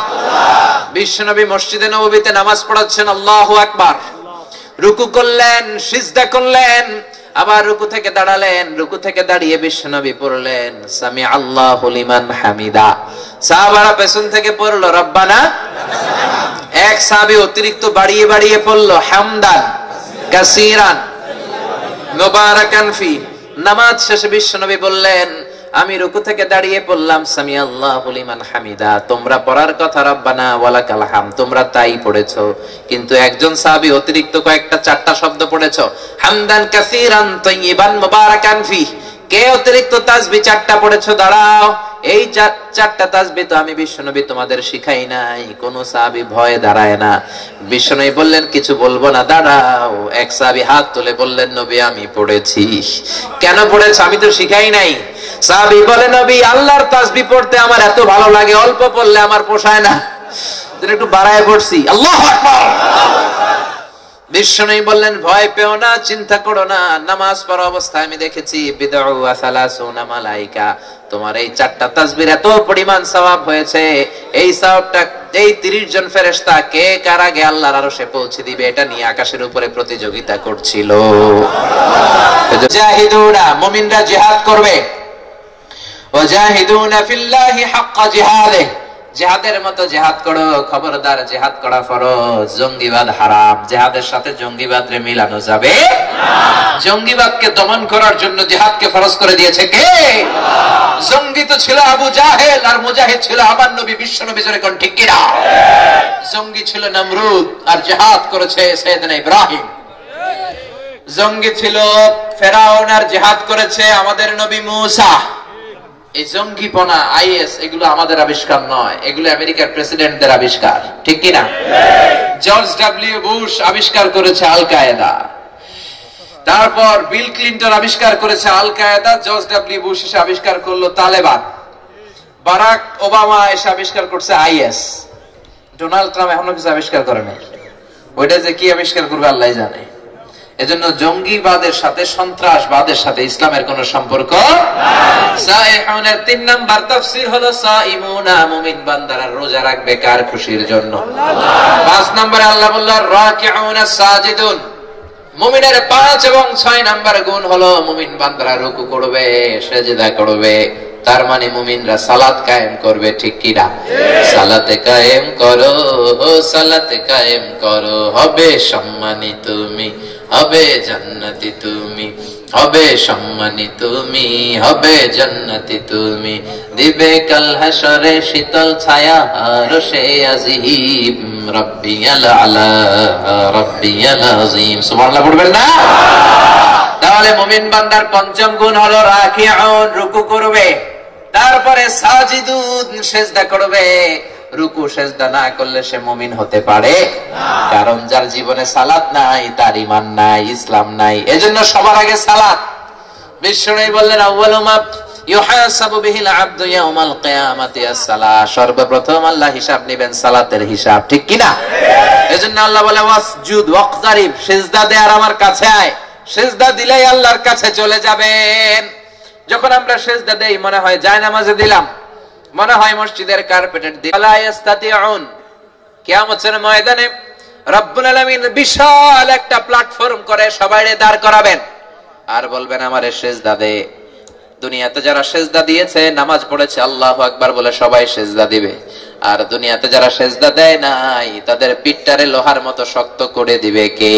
বিশ্বনবী মসজিদে নববীতে নামাজ পড়াচ্ছেন, আল্লাহু আকবার। রুকু করলেন, সিজদা করলেন, আবার রুকু থেকে দাঁড়ালেন, রুকু থেকে দাঁড়িয়ে বিশ্বনবী পড়লেন সামি আল্লাহু লিমান হামিদা। সাহাবারা পেছন থেকে পড়লো রব্বানা। এক সাহাবী অতিরিক্ত বাড়িয়ে বাড়িয়ে পড়লো হামদান কাসীরান মুবারাকান ফি। নামাজ শেষে বিশ্বনবী বললেন, আমি রুকু থেকে দাঁড়িয়ে পড়লাম সামি আল্লাহু লিমান হামিদা, তোমরা পড়ার কথা রব্বানা ওয়ালাকাল হাম, তোমরা তাই পড়েছো, কিন্তু একজন সাহাবী অতিরিক্ত কয়েকটা 4টা শব্দ পড়েছো, হামদান কাসীরান তাইয়িবান মুবারাকান ফি। কে অতিরিক্ত তাসবিহ 4টা পড়েছো? দাঁড়াও, এই 4টা তাসবিহ তো আমি বিশ্বনবী তোমাদের শিখাই নাই। কোন সাহাবী ভয়ে দাঁড়ায় না। বিশ্বনবী বললেন, কিছু বলবো না, দাঁড়াও। এক সাহাবী হাত তুলে বললেন, নবী আমি পড়েছি। কেন পড়েছো? আমি তো শিখাই নাই। সাহাবী বলে, নবী আল্লাহর তাসবিহ পড়তে আমার এত ভালো লাগে, অল্প পড়লে আমার পোষায় না, একটু বাড়ায় পড়ছি। আল্লাহু আকবার। বিশ্বনবী বললেন, ভয় পেও না, চিন্তা করো না, নামাজ পড়া অবস্থায় আমি দেখেছি বিদউ ওয়া সালাসুনা মালাইকা, তোমার এই 4টা তাসবিহ এত পরিমাণ সওয়াব হয়েছে, এই সওয়াবটা এই 30 জন ফেরেশতা কে কার আগে আল্লাহর আরশে পৌঁছে দিবে, এটা নিয়ে আকাশের উপরে প্রতিযোগিতা করছিল। জাহিদুনা, মুমিনরা জিহাদ করবে। ওয়াজাহিদুনা ফিল্লাহি হাক্কা জিহাদে, জিহাদের মতো জিহাদ করো, খবরদার জিহাদ করা ফরজ, জঙ্গিবাদ হারাম, জিহাদের সাথে জঙ্গিবাদরে মিলানো যাবে না। জঙ্গিবাদকে দমন করার জন্য জিহাদকে ফরজ করে দিয়েছে কে? জঙ্গি তো ছিল আবু জাহেল, আর মুজাহিদ ছিল আমার নবী বিশ্বনবী। জোরে কোন ঠিক কিনা? জঙ্গি ছিল নমরুদ, আর জিহাদ করেছে সাইয়েদনা ইব্রাহিম। জঙ্গি ছিল ফেরাউন, আর জিহাদ করেছে আমাদের নবী মুসা। এই জঙ্গিপনা, আইএস, এগুলো আমাদের আবিষ্কার নয়, এগুলো আমেরিকার প্রেসিডেন্টদের আবিষ্কার, ঠিক কিনা? জর্জ ডব্লিউ বুশ আবিষ্কার করেছে আল কায়েদা, তারপর বিল ক্লিন্টন আবিষ্কার করেছে আল কায়েদা, জর্জ ডব্লিউ বুশ এসে আবিষ্কার করলো তালেবান, বারাক ওবামা এসে আবিষ্কার করছে আইএস, ডোনাল্ড ট্রাম্প এখনো কিছু আবিষ্কার করে নাই। ওইটা যে কি আবিষ্কার করবে আল্লাহ জানে। এজন্য জঙ্গিবাদের সাথে, সন্ত্রাসবাদের সাথে ইসলামের কোন সম্পর্ক নাই। সাইহুনের 3 নাম্বার তাফসীর হলো সাইমুনা, মুমিন বান্দারা রোজা রাখবে কার খুশির জন্য? 5 নম্বরে আল্লাহ বললেন রাকিউনা সাজিদুন, মুমিনের 5 এবং 6 নাম্বার গুণ হলো মুমিন বান্দারা রুকু করবে, সিজদা করবে, তার মানে মুমিনরা সালাত কায়েম করবে, ঠিক কি না? সালাতে কায়েম করো, সালাতে কায়েম করো, হবে সম্মানী তুমি, হবে জান্নাতি তুমি, হবে সম্মানী তুমি, হবে জান্নাতি তুমি, দিবে কাল হাসরে শীতল ছায়া আরশে আজিম, রাব্বিয়াল আলা রাব্বিয়াল আযীম। সুবহানাল্লাহ পড়বেন না? তাহলে মুমিন বান্দার পঞ্চম গুণ হলো রাকিউন, রুকু করবে, তারপরে সাজিদুন, সিজদা করবে। রুকু সিজদা না করলে সে মুমিন হতে পারে না, কারণ যার জীবনে সালাত নাই তার ঈমান নাই, ইসলাম নাই। এজন্য সবার আগে সালাত। বিশ্বনবী বললেন আউয়ালু মা ইউহাসাবু বিহিল আবদু ইয়াউমাল কিয়ামাতি আস-সালাহ, সর্বপ্রথম আল্লাহ হিসাব নেবেন সালাতের হিসাব, ঠিক কি না? এজন্য আল্লাহ বলে ওয়াসজুদ ওয়াকতারিব, সিজদা দে আর আমার কাছে আয়। সিজদা দিলেই আল্লাহর কাছে চলে যাবেন। যখন আমরা সিজদা দেই মনে হয় জায়নামাজে দিলাম, মনে হয় মসজিদের কার্পেটের দিলাম। লা ইস্তাতিউন, কিয়ামতের ময়দানে রব্বুল আলামিন বিশাল একটা প্ল্যাটফর্ম করে সবাইরে দাঁড় করাবেন আর বলবেন আমারে সিজদা দে। দুনিয়াতে যারা সিজদা দিয়েছে, নামাজ পড়েছে, আল্লাহু আকবার বলে সবাই সিজদা দিবে। আর দুনিয়াতে যারা সিজদা দেয় নাই তাদের পিঠটারে লোহার মতো শক্ত করে দিবে কে?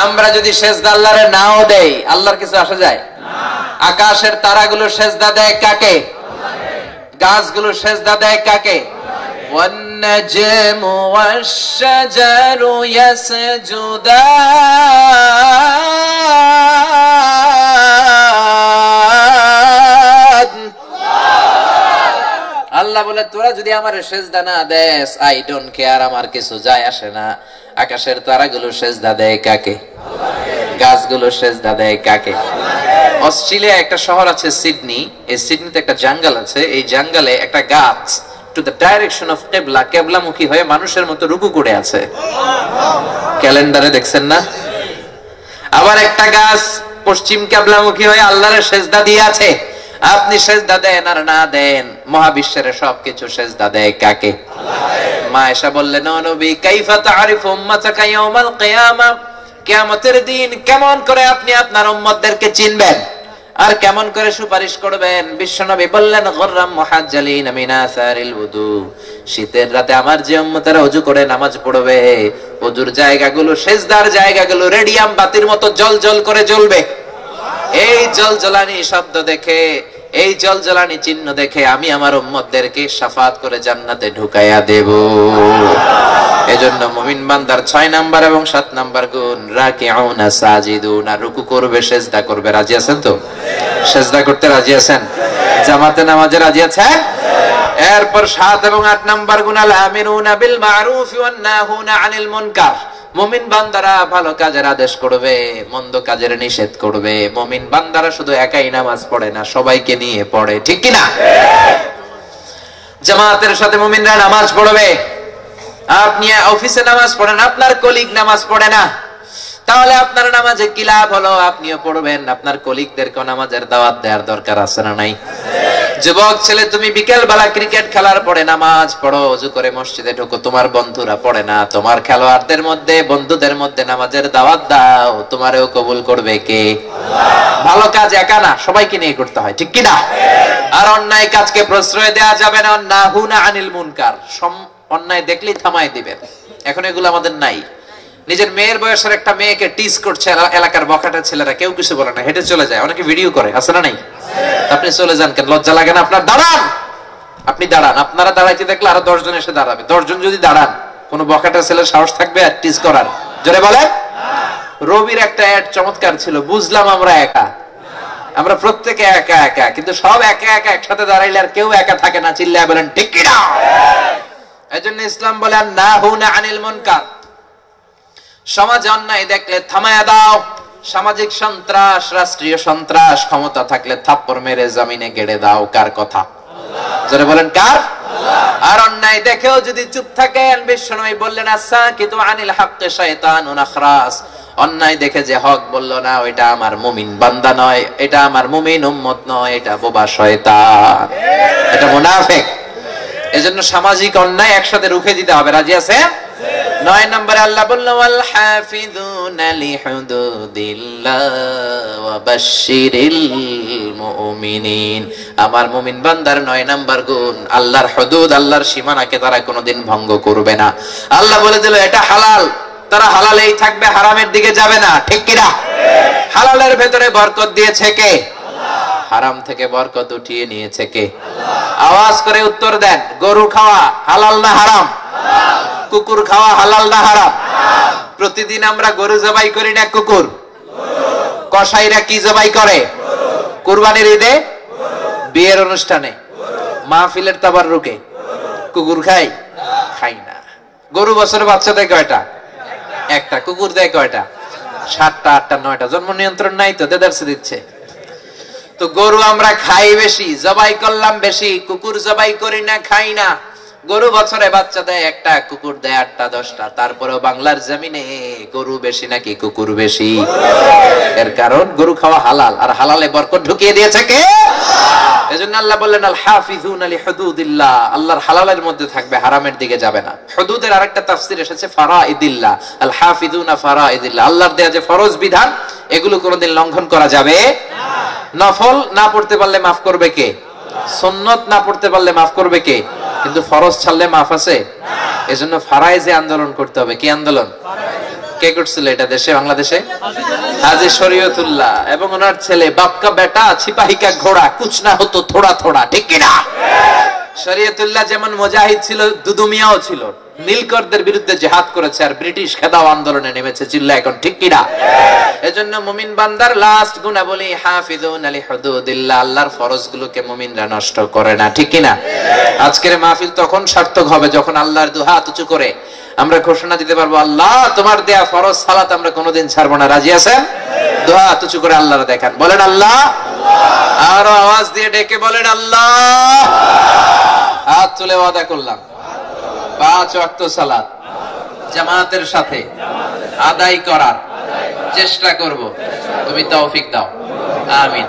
আমরা যদি সিজদা আল্লাহরে নাও দেই, আল্লাহর কিছু আসে যায় না। আকাশের তারাগুলো সিজদা দেয় কাকে? গাছগুলো সিজদা দেয় কাকে? ওয়ান-নাজমু ওয়াশ-শাজারু ইয়াসজুদান। আল্লাহ বলে তোরা যদি আমার সিজদা না দেস, আই ডোন্ট কেয়ার, আমার কিছু যায় আসে না। আকাশের তারাগুলো সিজদা দেয় কাকে? গাছগুলো সিজদা দেয় কাকে? অস্ট্রেলিয়া একটা শহর আছে সিডনি, এই সিডনিতে একটা জঙ্গল আছে, এই জঙ্গলে একটা গাছ টু দ্য ডাইরেকশন অফ কিবলা, কিবলামুখী হয়ে মানুষের মতো রুকু করে আছে। ক্যালেন্ডারে দেখছেন না? আবার একটা গাছ পশ্চিম কিবলামুখী হয়ে আল্লাহর সিজদা দিয়ে আছে। আপনি সিজদা দেন আর না দেন, মহাবিশ্বের সবকিছু সিজদা দেয় কাকে? মা আয়েশা বললেন ও নবী, কাইফা তা'রিফু উম্মাতাকা ইয়াউমাল কিয়ামা, কিয়ামতের দিন কেমন করে আপনি আপনার উম্মতদেরকে চিনবেন আর কেমন করে সুপারিশ করবেন? বিশ্বনবী বললেন গুররাম মুহাজ্জালিন মিন আসারিল ওযু, শীতের রাতে আমার যে উম্মতেরা ওযু করে নামাজ পড়বে, ওযুর জায়গাগুলো, সিজদার জায়গাগুলো রেডিয়াম বাতির মতো জ্বলজ্বল করে জ্বলবে। এই জ্বলজ্বলানি শব্দ দেখে, এই জ্বলজ্বলানি চিহ্ন দেখে আমি আমার উম্মতদেরকে শাফাত করে জান্নাতে ঢুকাইয়া দেব। এজন্য মুমিন বান্দার 6 নাম্বার এবং 7 নাম্বার গুণ রাকিউনা সাজিদুনা, রুকু করবে, সিজদা করবে। রাজি আছেন তো? সিজদা করতে রাজি আছেন? জামাতে নামাজে রাজি আছেন? এরপর 7 এবং 8 নাম্বার গুণ আল আমিরুনা বিল মারুফ ওয়ান নাহুনা আনিল মুনকার, মুমিন বান্দারা ভালো কাজের আদেশ করবে, মন্দ কাজের নিষেধ করবে। মুমিন বান্দারা শুধু একাই নামাজ পড়ে না, সবাইকে নিয়ে পড়ে, ঠিক কি না? জামাতের সাথে মুমিনরা নামাজ পড়বে। আপনি অফিসে নামাজ পড়েন, আপনার কলিগ নামাজ পড়ে না, তাহলে আপনার নামাজে কি লাভ হলো? আপনিও পড়বেন, আপনার কলিগদেরকে নামাজের দাওয়াত দেওয়ার দরকার আছে না নাই? যুবক ছেলে, তুমি বিকেল বেলা ক্রিকেট খেলার পরে নামাজ পড়ো, ওযু করে মসজিদে ঢোকো, তোমার বন্ধুরা পড়ে না, তোমার খেলোয়াড়দের মধ্যে, বন্ধুদের মধ্যে নামাজের দাওয়াত দাও, তোমারও কবুল করবে কে? ভালো কাজ একা না, সবাইকে নিয়ে করতে হয়, ঠিক কি না? আর অন্যায় কাজকে প্রশ্রয় দেওয়া যাবে না। নাহুনা আনিল মুনকার, অন্যায় দেখলেই থামাই দিবেন। এখন এগুলো আমাদের নাই। নিজের মেয়ের বয়সের একটা মেয়েকে টিজ করছে এলাকার বখাটা ছেলেরা, কেউ কিছু বলে না, হেঁটে চলে যায়, অনেকে ভিডিও করে, আছে না নাই? আপনি চলে যান কেন? লজ্জা লাগে না আপনার? দাঁড়ান, আপনি দাঁড়ান। আপনারা দাঁড়াইতে দেখলে আরো 10 জন এসে দাঁড়াবে। 10 জন যদি দাঁড়ান, কোন বখাটা ছেলের সাহস থাকবে আর টিজ করার? জোরে বলে। রবির একটা অ্যাড চমৎকার ছিল, বুঝলাম আমরা একা, আমরা প্রত্যেকে একা একা, কিন্তু সব একা একা একসাথে দাঁড়াইলে আর কেউ একা থাকে না। চিল্লায় বলেন ঠিক কি না? এজন্য ইসলাম বলে নাহুনা আনিল মুনকার, সমাজে অন্যায় দেখলে থামায়া দাও। সামাজিক সন্ত্রাস, রাষ্ট্রীয় সন্ত্রাস, ক্ষমতা থাকলে থাপ্পড় মেরে জমিনে গেড়ে দাও। কার কথা? জোরে বলেন কার? আর অন্যায় দেখেও যদি চুপ থাকেন, বিশ্বনবী বললেন আসাকিতু আনিল হাক্কি শায়তানুন আখরাস, অন্যায় দেখে যে হক বললো না, ওইটা আমার মুমিন বান্দা নয়, এটা আমার মুমিন উম্মত নয়, এটা বোবা শয়তান, এটা মুনাফিক। এজন্য সামাজিক অন্যায় একসাথে রুখে দিতে হবে। রাজি আছেন? 9 নম্বরে আল্লাহ বলল ওয়াল হাফিযুনা লিহুদুদিল্লাহ ওয়া বাশশিরিল মুমিনিন। আমার মুমিন বান্দার 9 নাম্বার গুণ, আল্লাহর হুদুদ, আল্লাহর সীমানাকে তারা কোনোদিন ভঙ্গ করবে না। আল্লাহ বলে দিল এটা হালাল, তারা হালালেই থাকবে, হারামের দিকে যাবে না। ঠিক কি না? হালালের ভেতরে বরকত দিয়েছে কে? হারাম থেকে বরকত উঠিয়ে নিয়েছে কে? আওয়াজ করে উত্তর দেন। গরু খাওয়া হালাল না হারাম? কুকুর খাওয়া হালাল না হারাম? প্রতিদিন আমরা গরু জবাই করি না কুকুর? কসাইরা কি জবাই করে? কুরবানির ঈদে, বিয়ের অনুষ্ঠানে, মাহফিলের তাবাররুকে কুকুর খাই? খাই না। গরু বছরে বাচ্চা দেয় কয়টা? একটা। কুকুর দেয় কয়টা? 7টা 8টা 9টা। জন্ম নিয়ন্ত্রণ নাই তো, দেদারসে দিচ্ছে। তো গরু আমরা খাই বেশি, জবাই করলাম বেশি, কুকুর জবাই করি না, খাই না। গরু বছরে বাচ্চা দেয় একটা, কুকুর দেয় 8টা 10টা। তারপরেও বাংলার জমিনে গরু বেশি নাকি কুকুর বেশি? এর কারণ গরু খাওয়া হালাল, আর হালালে বরকত ঢুকিয়ে দিয়েছে কে? এজন্য আল্লাহ বললেন আল হাফিযুনা লিহুদুদিল্লাহ, আল্লাহর হালালের মধ্যে থাকবে, হারামের দিকে যাবে না। হুদুদের আরেকটা তাফসীর এসেছে ফারাইদিল্লাহ, আল হাফিযুনা ফারাইদিল্লাহ, আল্লাহর দেয়া যে ফরজ বিধান এগুলো কোনোদিন লঙ্ঘন করা যাবে না। নফল না পড়তে পারলে মাফ করবে কে? সুন্নত না পড়তে পারলে মাফ করবে কে? কিন্তু ফরজ ছাড়লে মাফ আছে না। এজন্য ফারাইজে আন্দোলন করতে হবে। কি আন্দোলন? কে করছিল এটা দেশে, বাংলাদেশে? হাজী শরীয়তুল্লাহ এবং ওনার ছেলে বাপকা বেটা সিপাহী কা ঘোড়া কুছ না হতো থোড়া থোড়া। ঠিক কি না? শরীয়তুল্লাহ যেমন মুজাহিদ ছিল, দুদু মিয়াও ছিল, নীলকরদের বিরুদ্ধে জিহাদ করেছে, আর ব্রিটিশ খেদাও আন্দোলনে নেমেছে। চিল্লা এখন ঠিক কি না? এজন্য মুমিন বান্দার লাস্ট গুণাবলী হাফিযুনা লিহুদুদিল্লাহ, আল্লাহর ফরজগুলোকে মুমিনরা নষ্ট করে না। ঠিক কি না? আজকের মাহফিল তখন সার্থক হবে যখন আল্লাহর দুহাত উঁচু করে আমরা ঘোষণা দিতে পারবো আল্লাহ তোমার দেয়া ফরজ সালাত আমরা কোনোদিন ছাড়বো না। রাজি আছেন? দুহাত উঁচু করে আল্লাহর দেখান, বলেন আল্লাহ। আরো আওয়াজ দিয়ে ডেকে বলেন আল্লাহ। হাত তুলে ওয়াদা করলাম 5 ওয়াক্ত সালাত জামাতের সাথে আদায় করার চেষ্টা করব। তুমি তৌফিক দাও, আমিন।